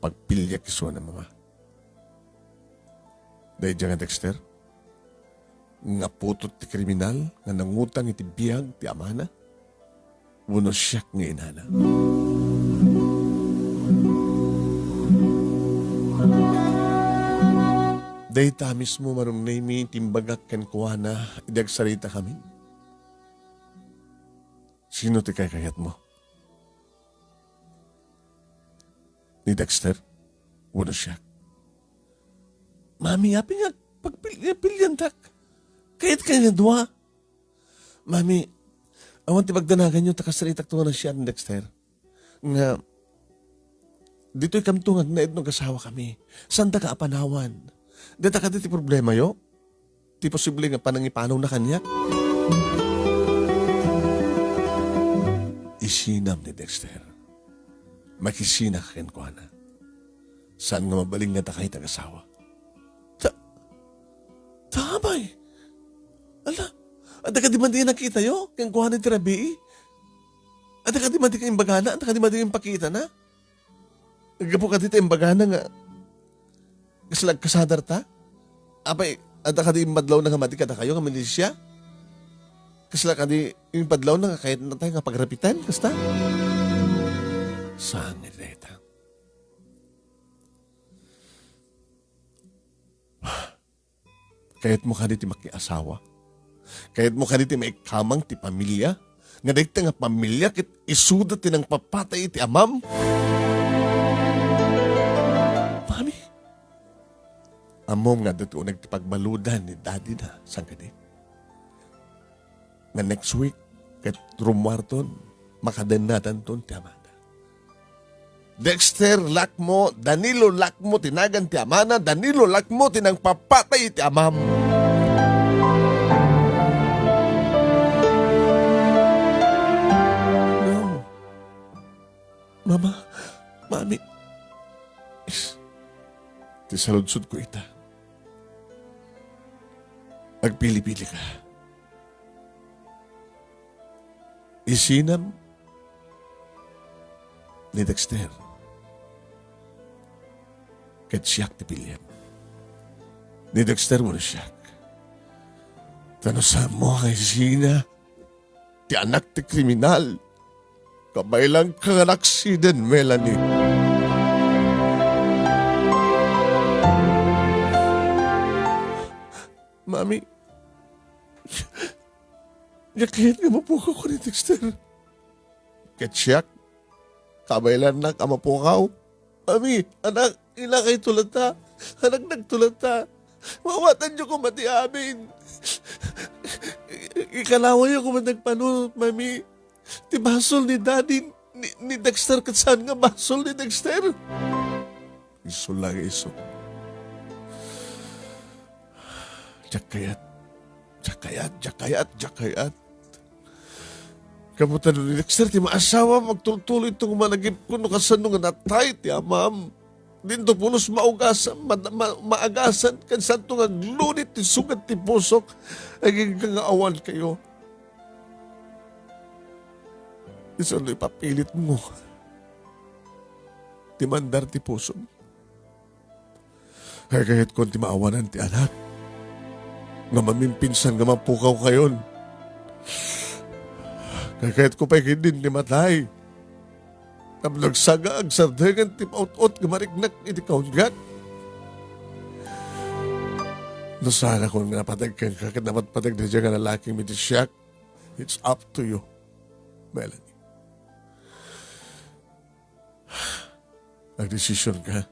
Pagpilyak iso na, Mama. Dahil dyan nga Dexter, nga putot ti kriminal, nga nangutang iti biyag ti amana, uno siyak nga inana. Dahil ta mismo Manong Nemy, timbagak ken kuwana, idagsarita kami. Sino ti kayat mo? Ni Dexter? Uno siyak. Mami, api nga, pagpilyan tak. Kayat kanya dua. Mami, awan ti pagdanagan nyo, takasaritak tunga na siya ni Dexter. Nga, dito'y kamtungag na itong kasawa kami. Santa ka apanawan. Dita ka diti problema yo? Ti posible nga panangipanaw na kanya? isinam ni Dexter. Makisina ka kenkwana. Saan nga mabaling nga takay tag-asawa? Tamay. Ala, ada ka di man din nakita yo? Kenkwana ti Rabii? Ada ka di man din ka imbagana? Ada ka di man din pakita na? Nagapo ka dito imbagana nga. Kasalag kasadar ta? Apay, ada ka di imbadlaw na nga mati kada kayo nga milisya? Kasalag ka di imbadlaw na nga kahit na tayo nga pagrapitan? Kasta? Saan ni Reta? Kahit mo ka diti makiasawa. Kahit mo ka diti maikamang ti pamilya. Nga dito nga pamilya kit isuda ti ng papatay ti amam. Mami, amom nga dito nagtipagbaludan ni daddy na. Saan ka di? Nga next week, kahit rumwarton, makadenatan ton ti amana. Dexter Lakmo, Danilo Lakmo, tinagan ti amana, Danilo Lakmo, tinang papatay ti amam. No. Mama, Mami, ti saludsod ko ita. Agpili-pili ka. Isinam ni Dexter. Ket siyak ti William. Ni Dexter mo na siyak. Tanusan mo kay Sina. Ti anak ti kriminal. Kabaylang kang aksiden, Melanie. Mami, yakit nga mapukaw ko ni Dexter. Ket siyak. Kabaylan na kamapukaw. Mami, anak, ila kay tulad ta. Anak nagtulad ta. Mawatan niyo ko mati amin. Ikalaway ako man nagpanunot, Mami. Ti basol ni Daddy, ni Dexter, kat saan nga basol ni Dexter? Iso lang, iso. Jakayat. Kamutan ni Dexter, ti maasawa, magtuloy itong managip ko, no kasano nga natay, ti amam. Dito punos maugasan, maagasan, kansan to nga glunit, ti sugat, ti pusok, aging kang awan kayo. Iso no ipapilit mo. Ti mandar, ti puso. Kaya kahit kung ti maawanan, ti anak, nga mamimpinsan, nga mapukaw kayon. Kahit ko pa'y hindi ni matay. Nagsagaag sardengan tip out-out gamarignak iti kaungat. Nasana ko nga napatag ka kakit naman patag na dyan nga lalaking mitisyak. It's up to you, Melanie. Nagdesisyon ka.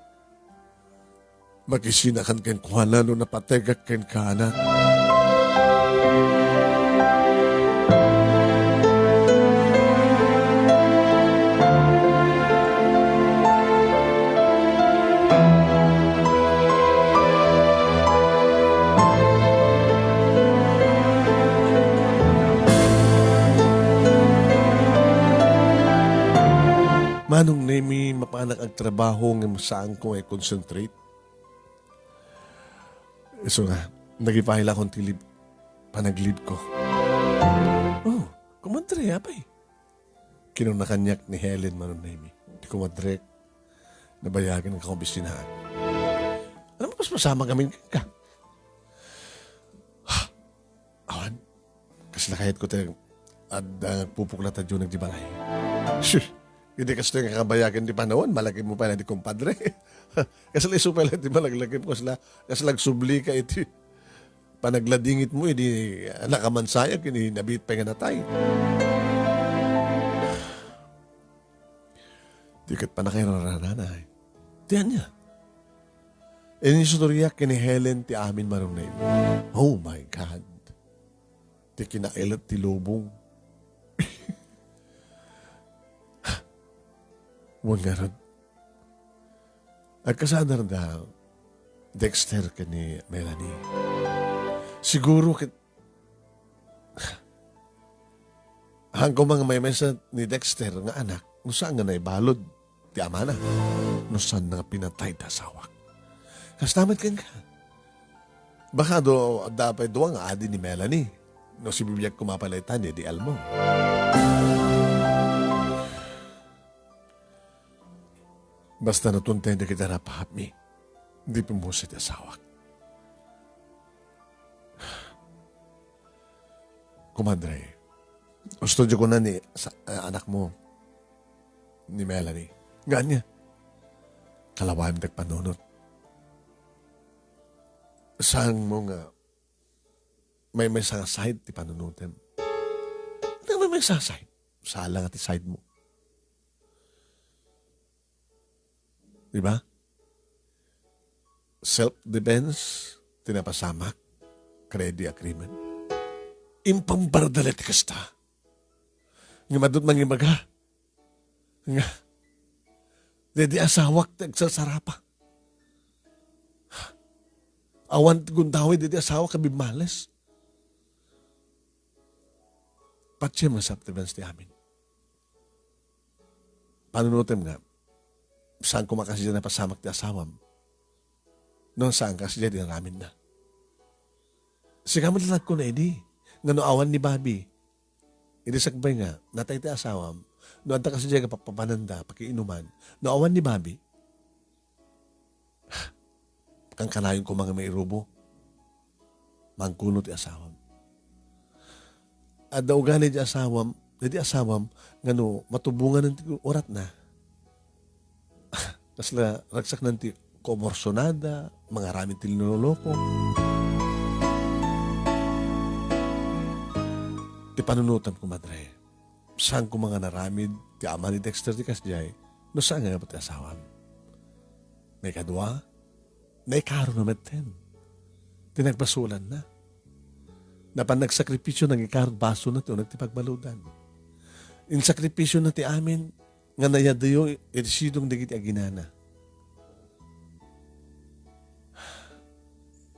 Makisinakan ken kuhala no napatagak ken kanan. Manong Nemy, mapanak ang trabaho ng saan ko ay concentrate. So nga, nagipahila akong tilib, panaglib ko. Oh, kumadre, apay. Kinunakanyak ni Helen, Manong Nemy. Di kumadre, nabayagan ng kaombisinahan. Alam mo, mas masama kami ka. Awan, kasi nakahit ko tayo at pupuklatan yun nagdibalay. Shush! Hindi kasi nga kabayagan di panahon, malaki mo pa na di kumpadre. Kasi lang supay lang di malaglagay mo, kasi lang subli ka iti. Panagladingit mo, hindi nakamansayag, hindi nabit pa nga natay. Di kat pa na kayo narananay. Diyan niya. Inistorya kini Helen ti amin Manong Nemy. Oh my God. Ti kinailat ti lubong. Huwag nga rin. Agkasadar daw, Dexter ka ni Melanie. Siguro Hanggang mga may mesa ni Dexter nga anak, no saan nga naibalod, ti ama na, no saan nga pinatay ta asawa. Kastamat ka nga. Baka dapat doon nga adi ni Melanie, no si bibiyag kumapalitan ni di almo. Basta natuntay na kita rapahami, hindi pumusit asawa. Kumadre, gusto ko na ni anak mo, ni Melanie. Ganyan. Kalawahan tagpanunot. Saan mo nga may sa side ti panunutin. May sa side. Sala nga ti side mo. Diba? Self-defense, tinapasamak, credit agreement. Impambardalet kasta. Nga madut mangimaga. Nga. Dedi asawak tagsasarapa. Awan gundawi dedi asawa kabimales. Patsi masap tibans ti amin. Panunutem nga, saan kumakas dyan na pasamak ti asawam? Noon saan kasi dyan ramin na. Siya mo lalag ko na edi. Nga no awan ni Bobby. Hindi sakbay nga, natay ti asawam. No anta kasi dyan papapananda, pakiinuman. No awan ni Bobby. Kang kanayon ko mga may irubo. Mangkuno ti asawam. At daw gani di asawam, nga no, matubungan ng orat na. Kasla, ragsak ng ti komorsonada, mga raming tilinuloko. Ti panunutan ko, madre. Saan ko mga naramid, ti ama ni Dexter di kasjay, no saan nga pati asawam. May kadwa, may karo na maten. Tinagbasulan na. Napan nagsakripisyo ng ikarod baso na ito, nagtipagbaludan. In sakripisyo na ti amin, nga nayadayo, irisidong digit aginana.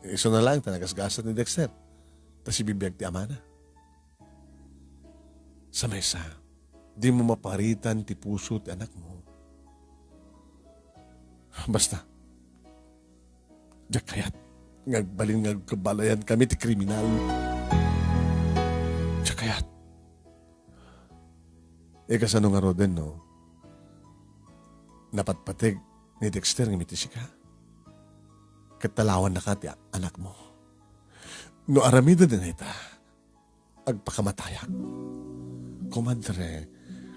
Iso na lang, tanagasgasat ni Dexter. Tas ibibiyag ti amana. Sa mesa, di mo maparitan ti puso ti anak mo. Basta, diyak kayat, ngagbalin ngagkabalayan kami ti kriminal. Diyak kayat. Kasano nga roden, no? Napatpatig ni Dexter ng mitisi ka. Katalawan na ka ti anak mo. No aramida din ita, agpakamatayak. Kumadre,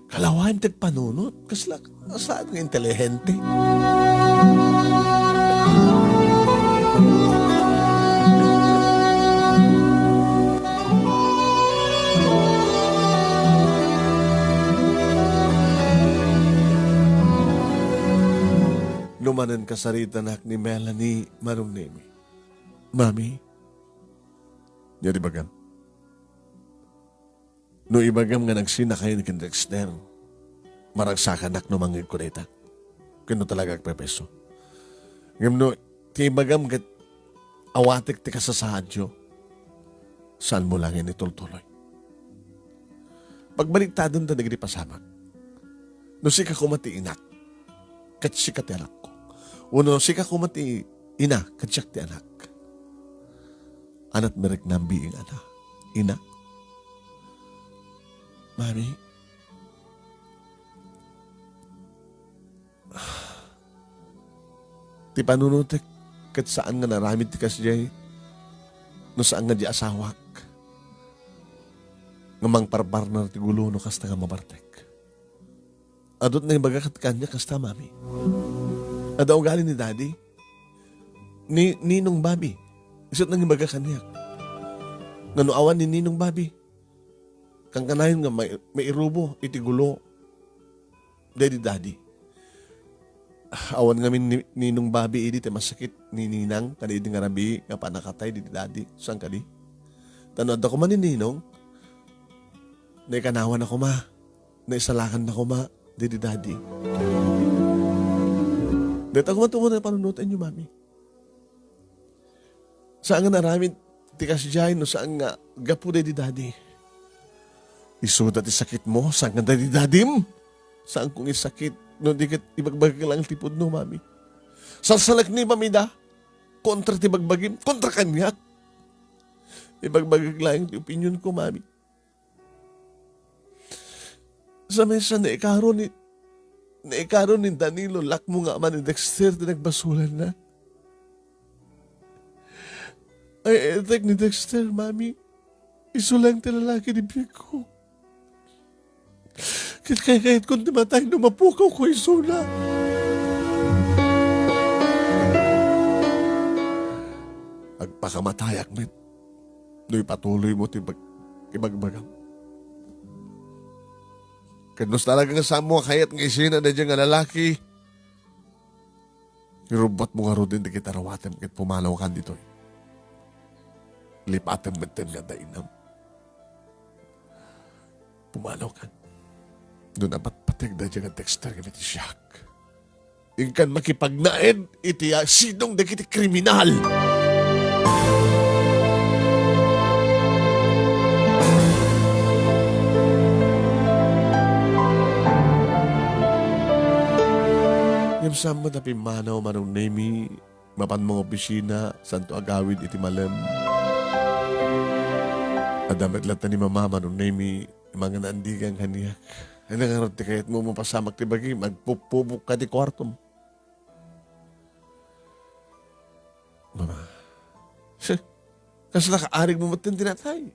kalawahan tagpanunot, kasla saan nga intelihente. Lumanan kasarita nak ni Melanie Manong Nemy. Mami, yari bagam. No ibagam nga nagsina kayo ni Dexter, maragsakan nak no mangig kuneta. Kano talaga agpepeso. Ngam no, ti ibagam gat awatik ti kasasadyo, saan mo lang yan itultuloy. Pagbalik ta doon ta nagri pasamak. No si ka kumati inak, kat si ka ti anak ko. Uno si ka kumati ina, kat siya ti anak. Anat merek nambiing anak, ina. Mami, ti panunutek kat saan nga naramid ti kasjay, no saan nga di asawak, nga mang parbar na ti gulo no kasta nga mabartek. Adot na ibaga kat kanya kasta, mami. Adaw galing ni daddy, ni Ninong Bobby, isot nang ibaga kanya. Nga no awan ni Ninong Bobby, kang kanayon nga may irubo, iti gulo, daddy. Awan nga min Ninong Bobby, iti masakit ni Ninang, kanidi nga rabi, nga panakatay, di daddy, saan ka di? Tanood ako man ni Ninong, naikanawan ako ma, naisalakan ako ma, di daddy. Dito ako matungo na panunutan niyo, mami. Saan nga naramid, tikas dyan, no saan nga, gapu di daddy. Isudat sakit mo, saan ka dadidadim? Saan kong isakit? No, di kat ibagbagag lang tipod no, mami. Salsalak ni mami da. Kontra ti bagbagim, kontra kanyak. Ibagbagag lang ti opinion ko, mami. Sa mesa na ikaroon ni Danilo, lak mo nga man ni Dexter na nagbasulan na. Ay, etek ni Dexter, mami. Isulang ti lalaki ni Biko. Kahit kung timatay, mapukaw ko isula. Agpakamatay, Akmet. Do'y patuloy mo ibagbagam. Kanos talaga nga sa mo kayat ng isina na dyan nga lalaki. Irubot mo nga ro din di kita rawatem kit pumanaw ka dito. Lipatem beten nga dainam. Pumanaw ka. Doon apat patig na dyan nga Dexter nga iti siyak. Ingkan makipagnain iti sinong na kiti kriminal. Yung sama na pimanaw Manong Nemy, mapan mga opisina, santo agawid iti malem. Adamet lang ni mama Manong Nemy, mga naandigang kaniyak. Ay nangarot ti kahit mo mapasamak ti bagi, magpupubok ka ti kwarto mo. Mama, kasi nakaarig mo matin tinatay.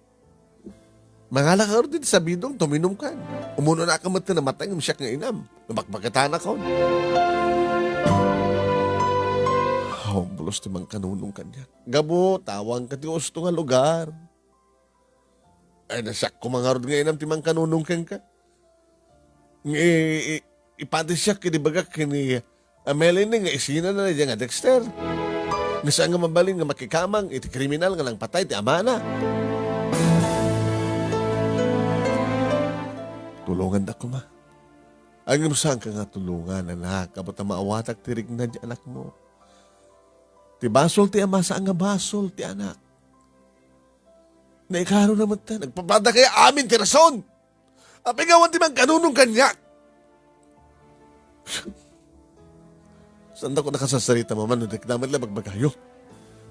Mangala ka rin din sa bidong, tuminom ka. Umuno na ka matin na matay ng siyak nga inam. Nabakbakatan ako. Bulos ti mang kanunong kanya. Gabo, tawang ka ti gusto nga lugar. Ay, nasak ko mga rin nga inam ti mang kanunong ka. Ipatisyak kinibagak kini Melanie nga isina na dyan nga Dexter. Nga saan nga mabalin nga makikamang iti kriminal nga lang patay ti amana. Tulungan da ko ma. Ang saan ka nga tulungan anak. Kapot na maawatak tirig na di anak mo. Ti basol ti ama saan nga basol ti anak. Naikaro naman ta. Nagpapada kaya amin ti rason. Apigawan ti mang kanunong kanya. Saan ko nakasasarita maman no dekdaman lang magbagayo.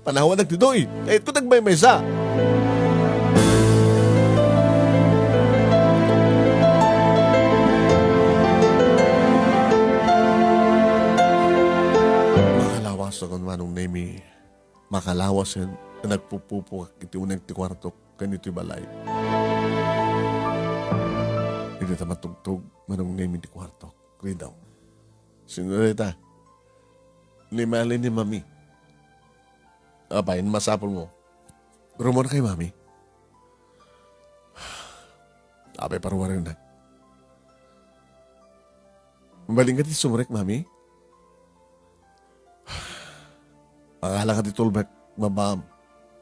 Panawan nagtidoy. Kahit ko nagmaymaysa. Makalawas ako Manong Nemy. Makalawas yan na nagpupupo iti unang ti kwarto kanito'y balay. Hindi ta matugtog Manong Nemy ti kwarto. Kaya daw. Sinurita. Ni Mali ni Mami. Apayin, masapol mo. Rumor kay Mami. Apay parwarin na. Mabaling ka ti sumurek, Mami. Akala ka ti tulbek, mabam.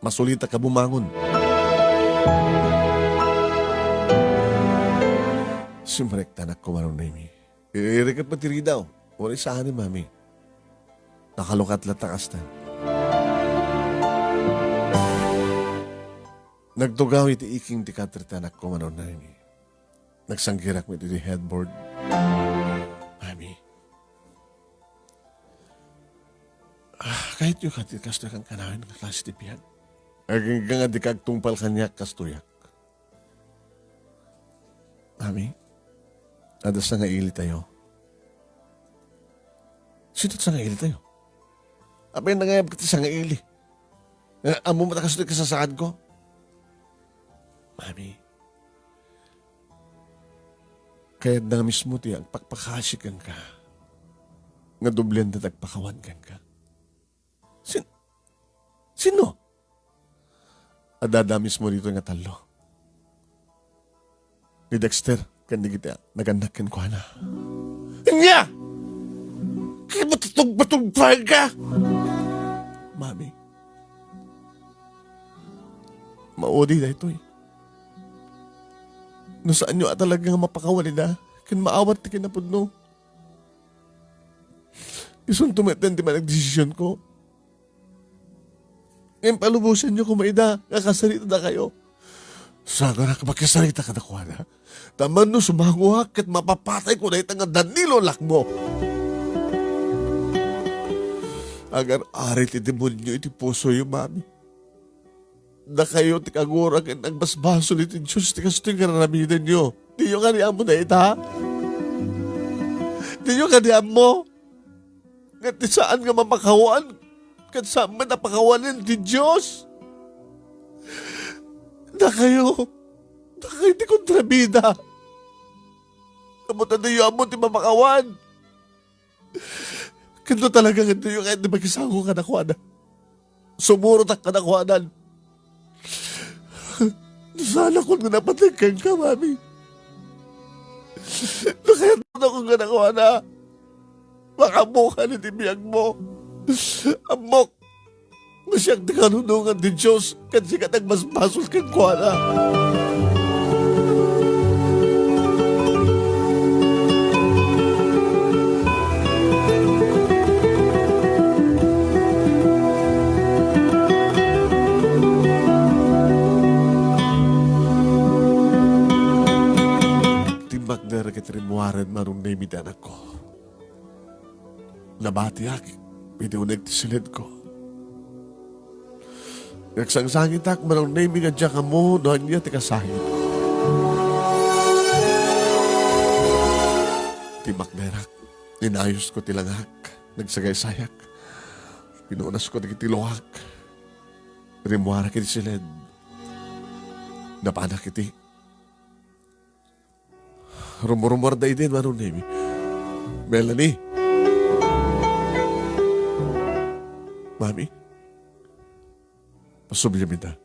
Masulita ka bumangon. Sumurek tanak ko, Manong Nemy. Irikat matiri daw. Wala isahan ni Mami. Nakalukat latakas na. Nagtugaw iti iking ti katritanak ko Manong Nemy. Nagsanggirak mo iti headboard. Mami. Kahit yung katikas na kang kanawin ng klase ti piyan. Aging nga di kagtungpal kanya kastuyak. Mami. Adas na nga ili tayo. Sino sa nga ili tayo? Apay nangayab ka sa nga ili. Amo matakasunod ka sa sakad ko? Mami. Kaya na mismo ti ang pakpakasikan ka. Nga dublian na tagpakawankan ka. Sino? Adada mismo dito nga talo. Ni Dexter, kandi kita nagandakin ko na. Nya! Kaya batog-batog ka? Mami. Maudi na ito eh. No saan nyo talagang mapakawali na? Kan maawat ti kinapudno. Isun tumeten ti managdesisyon ko. Ngayon palubusan nyo kumaida. Kakasalita na kayo. Sana na makisarita ka na ko na. Taman no sumanguhak kat mapapatay ko na itang Danilo lakmo. Agar ari ti demonyo iti puso yung mami. Na kayo ti kagura kat nagbasbaso ni ti Diyos ti kasto yung karamidan nyo. Di yung kaniam mo na ita. Di yung kaniam mo. Kat ti saan nga mapakawan. Kat saan man napakawanin ti Diyos. Na kayo ti kontrabida. Kamutan na yung amo ti mamakawan. Kando talaga kando yung kahit di magisango ka na kuwanan. Sumurot ang kanakwanan. Sana kung napatagkan ka, mami. Nakayat mo na kung kanakwanan. Makamuka ni tibiyag mo. Amok. Masyang di kanunungan di Diyos. Kasi ka nagmasmasol kang kuwanan. Magdara kitrimuaran Manong Nemy ti anak ko. Nabatiak, pinunag ti silid ko. Nagsangsangitak Manong Nemy nga dyan ka mo, doon niya ti kasahid. Ti magdarak, ninayos ko ti langak, nagsagay-sayak. Pinunas ko ti tilohak. Rimuara kiti silid. Napanak iti. Rumor-rumor da din, Manong Nemy. Melanie. Mami. Pasubya minta.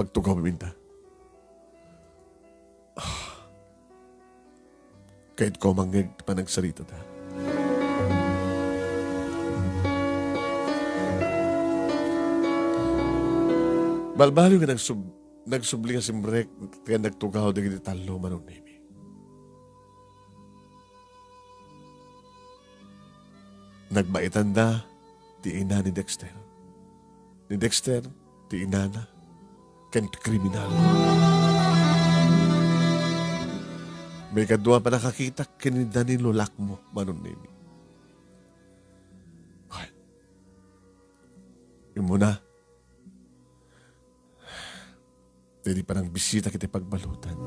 Pagtugaw minta. Kahit ko mangyag panagsarita ta. Balbalo ka nagsubli ka simbrek kaya nagtugaw da gini talo, Manong Nemy. Nagbaitan da, ti ina ni Dexter. Ni Dexter, ti ina na, kan kriminal. May kadwa pa nakakita kinida ni lulak mo, Manong Nemy. Ay, yun muna. Hindi pa nang bisita kita pagbalutan.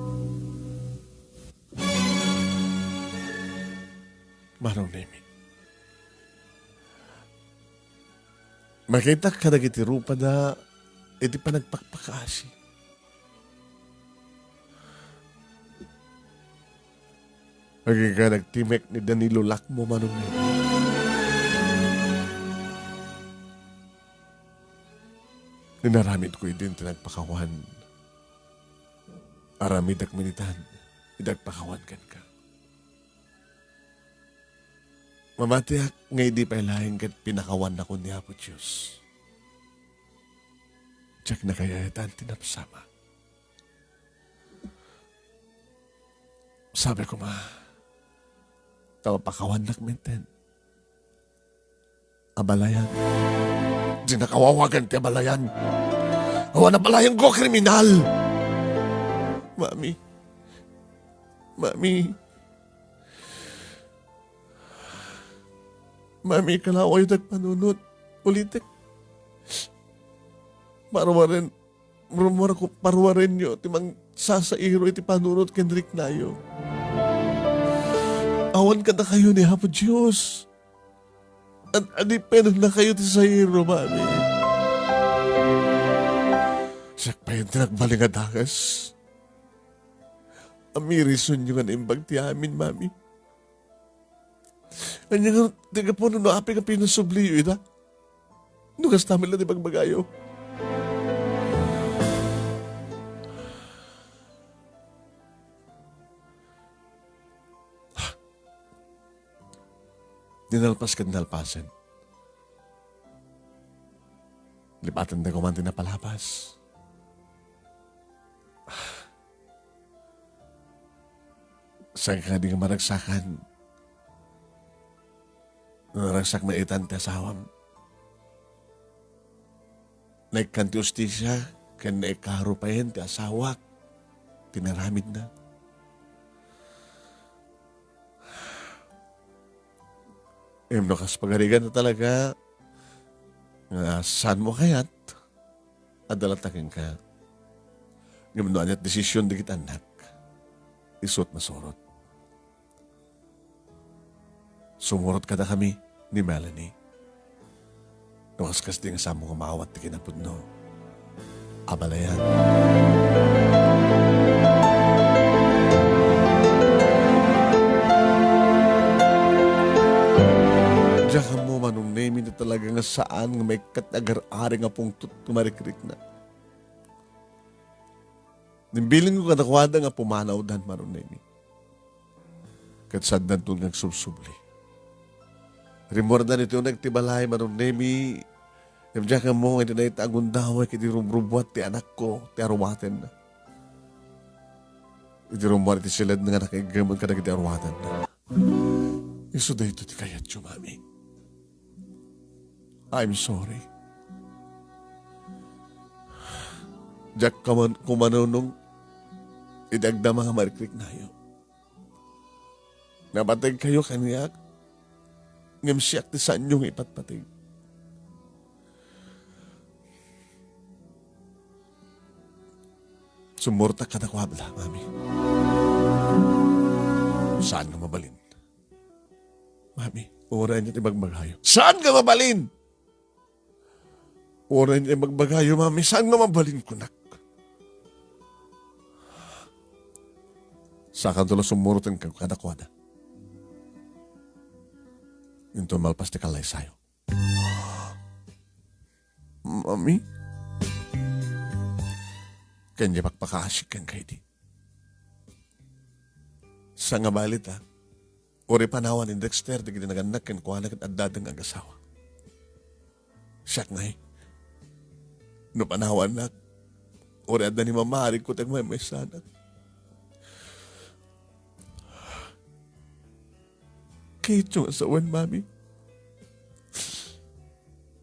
Manong Nemy. Makita ka nagitirupa na iti pa nagpakpakasi. Magiging nagtimek ni Danilo Lakmo, Manong Nemy. Ninaramid ko din tinagpakawan. Aramid akminitan, idagpakawan kan ka. Mamatiak nga hindi pa ilahin kat pinakawan na ko ni Apo Diyos. Tsak na kaya itan tinapsama. Sabi ko tawapakawan na kminten. Abalayan. Di nakawawagan ti abalayan. Awan abalayan ko kriminal. Mami. Mami, kalaway nagpanunot. Ulitek. Parwarin nyo. Timang sasairo iti panunot kendrik nayo. Awan ka na kayo ni Apo Diyos. At adipen na kayo ti sairo, mami. Siyak pa yung tinagbaling adagas. Amirison nyo nga na imbag ti amin, mami. Kanya nga, tiga po no api ka pinasubliyo ita. Nugas namin lang di bagbagayo. Dinalpas ka dinalpasan. Lipatan na kumantin na palapas. Saan ka di nga maragsakan? Naragsak maitan ti asawam. Nagkanti ustisya, Ken na ikaro pa yan, ti asawak. Tinaramid na. No, kas pagarigan na talaga, saan mo kayat, adalatakin ka. Ngayon at desisyon di kita anak, isot masorot. Sumurot ka na kami ni Melanie. Nakaskas din sa mong umawat di kinapod no. Abalayan. Diyan ka mo, Manong Nemy, na talaga nga saan nga may katagar-ari nga pong tumarikrik na. Nimbilin ko kanakwada nga pumanaw dan, Manong Nemy. Katsad na ito nagsubsubli. Rimordan ito yung nagtibalay, Manong Nemy. Diyan ka mo, hindi na itagundaway, kiti rumrubwat ti anak ko, ti aruwaten na. Iti rumbuat ti silad na nga nakigamon ka na kiti aruwaten na. Iso da ito ti kayat yung mami. I'm sorry. Jack kumanunong idagda mga marikrik na yun. Nabatag kayo kaniyak. Ngamsiyak ti saan yung ipatpatig. Sumurta ka na kwabla, mami. Saan ka mabalin? Mami, oran niya ti magbagayo. Saan ka mabalin? Oran niya magbagayo, mami. Saan nga mabalin ko, nak? Saan tulo sumurutin ka kadakwada. Yung tumalpas ti kalay sayo. Mami? Kanya pakpakaasik kang kayo di. Sa nga balit ha, ori panawan ni Dexter di ginaganak kan kuha na at dadang ang asawa. Siyak na no panawan na, ori adda ni mamari ko tag may sana. Kahit yung asawan, mami.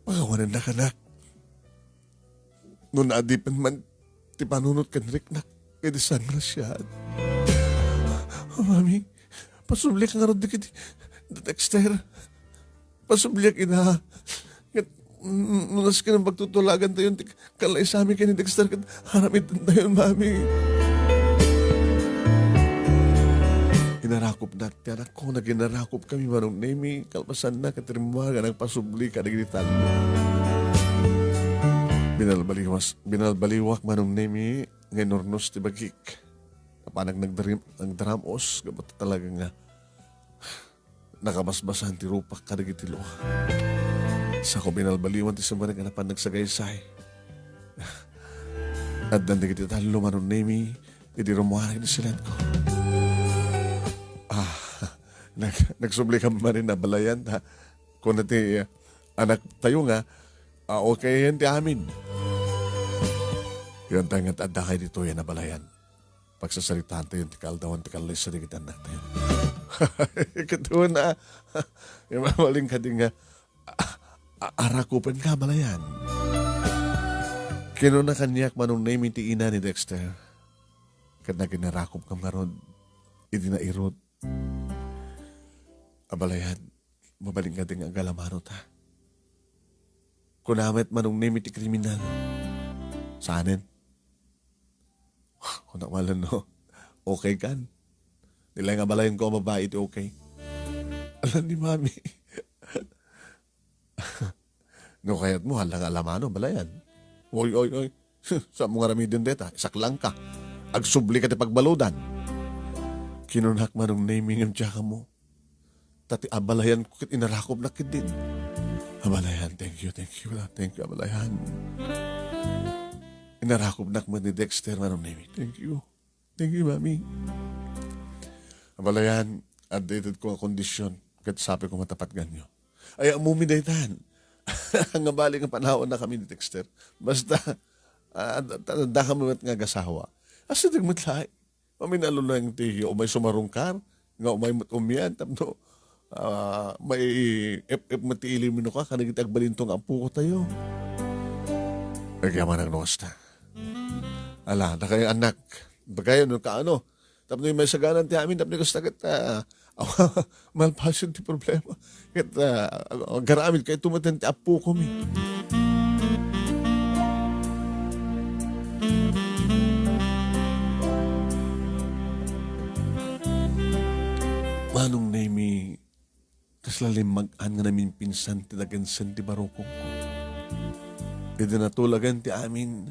Pagawanan na kanak. Noon naadipan man, ti panunot kan riknak, kaya di sangrasyad. Mami, pasublik nga rin di kiti, Dexter. Pasublik ina. Nunas ka ng pagtutulagan tayo, kalay sa amin kayo ni Dexter, haramitan tayo, mami. Ginarakop na, tiyanak ko na ginarakop kami, Manong Nemy, kalpasan na, katirimaga, nagpasubli ka, naglitan mo. Binalbaliwak, Manong Nemy, ngayon ornos ti bagik. Kapanag nagdaramos, gabat talaga nga, nakabasbasan ti rupak kadagitilo. Sa ko binalbaliwan ti samarang anapan nagsagaysay. At nandig iti talo, Manong Nemy, iti rumuharin ni silan ko. Nagsubli ka man rin na balayan, ha? Kung nati anak tayo nga, okay yan ti amin. Yan tayo nga adda kayo dito yan na balayan. Pagsasalitaan tayo, ti kaldawan, ti kalay sa digit anak tayo. Katuwa na, yung mamaling ka din nga, arakupan ka balayan. Kinuna kanyak, Manong Nemy, ti ina ni Dexter. Kad na ginarakop ka maron, hindi na irot. Abalayan, mabaling ka din ang galamarot, ha? Kunamet, Manong Nemy, ti kriminal. Saanin? Kung nakawalan, no? Okay kan? Nila nga balayan ko ang babae, iti okay. Alam ni Mami. No, kaya't mo, halang alamano, balayan. Oy. Sa mga ramidin deta, isaklang ka. Agsubli ka ti pagbaludan. Kinunak, Manong Nemy, ng tsaka mo. Tati abalayan ko kit inarakop na kit din. Abalayan, thank you, abalayan. Inarakop na kman ni Dexter, Manong Nemy. Thank you, mami. Abalayan, updated ko ang kondisyon, kat sabi ko matapat ganyo. Ay, amumi daytan. Ang abali ng panahon na kami ni Dexter. Basta, tanda kami at nga gasawa. Asa nagmatlay? Paminalo na yung tiyo, o may sumarungkar, nga o may umiyan, tapno, may matiili mo ka, kanagit agbalintong ampu ko tayo. Nagyaman ang nosta. Ala, na kayo anak. Bagayo, no ka ano. Tapos yung may saganan ti amin, tapos gusto kita, malpasyon ti problema. Kita, garamid kayo tumatan ti apo ko mi. Manong Nemy, kaslalim mag-an nga namin pinsan ti dagansan ti barokong ko. Dito natulagan ti amin,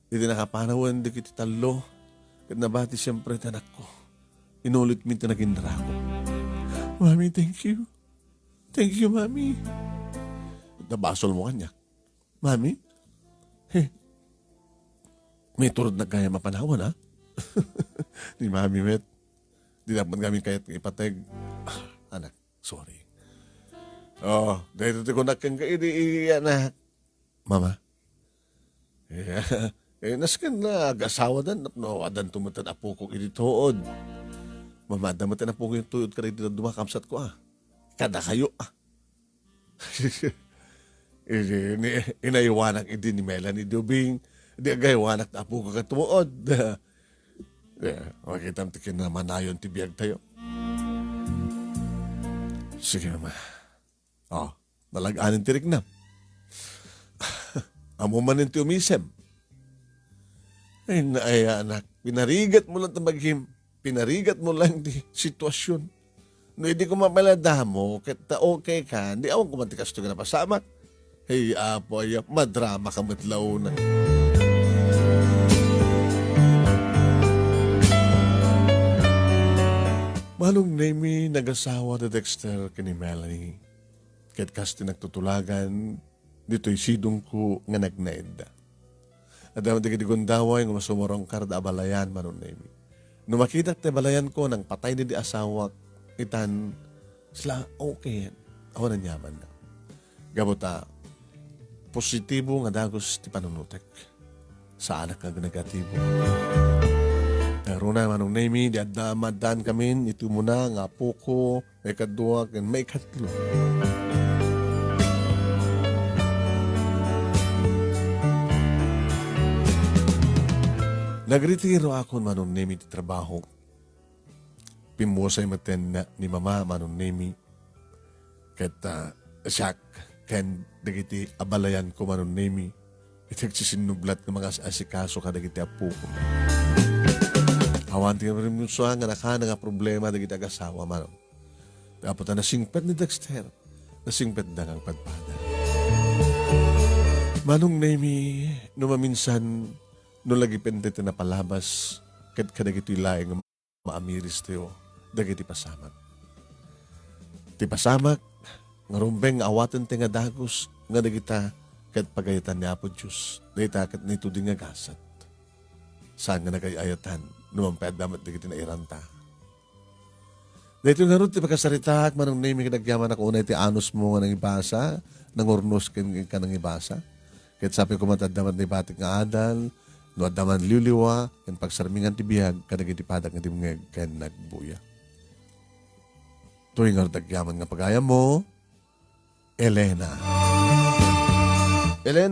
dito nakapanawan di kiti talo, kat nabati siyempre tanak ko. Inulit mi ti nagindra ko. Mami, thank you. Thank you, Mami. Nabasol mo kanya. Mami, may turod na kaya mapanawan, ha? Ni Mami, met. Di dapat kami kahit ipatag. Anak, sorry. Dahil ito ko nakang kaidi, anak. Mama. Naskan na, agasawa dan, no, adan tumatan apo ko initood. Mama, damatan apo ko yung tuyod ka rin dito dumakamsat ko, Kada kayo, Inaiwanak hindi ni Melanie Dubing, di agaywanak na apo ko katumuod. Makita tikin na manayon tibiyag tayo. Sige naman. Nalaganin tirik na. Amo man yung tiumisem. Ay, anak, pinarigat mo lang tambagim. Pinarigat mo lang di sitwasyon. No, hindi ko mapalada mo, kita okay ka, di awang kumantikas ito ka na pasamak. Hey, apo, madrama ka matlaw na. Manong Nemy, nag-asawa na Dexter kini Melanie. Kahit kasi nagtutulagan, dito'y sidong ko nga nagnaid. At dapat di gundaway nga masumurong karda balayan, Manong Nemy. Nung makita te balayan ko nang patay ni di asawa, itan, sila okay, ako na nyaman na. Gabuta, positibo nga dagos ti panunutek. Sa anak nga negatibo. Pero na, Manong Nemy, di adamadan kami, ito muna, nga po ko, may kadua, may katlo. Nagretiro ako, Manong Nemy, ti trabaho. Pimusay maten na ni Mama, Manong Nemy. Kat siyak, ken dagiti abalayan ko, Manong Nemy. Itagsisinublat ng mga asikaso ka dagiti apo ko. Awan tingin rin mo nga nakana nga problema dagiti agasawa, Manong. Dapat na nasingpet ni Dexter. Nasingpet na ang padpada. Manong Nemy, numaminsan, no lagi pendete na palabas, kat kadagiti laing maamiris tayo, dagiti pasamak. Ti pasamak, nga rumbeng awatan ti nga dagos, nga dagita, kat pagayitan ni Apo Diyos, dagita kat nito din nga gasat. Saan nga nagayayatan, numamped damat dagiti na iranta. Dito nga rin, ti pagkasarita, Manong Nemy, kinagyaman ako unay ti anos mo nga nang ibasa, nang urnos ka nang ibasa. Kahit sabi ko matadamat ni batik nga adal, no adaman liuliwa, kan pagsarmingan ti biyag, kadagiti padak nga ti mga kan nagbuya. Tuwing nga dagyaman nga pagaya mo, Elena. Elena.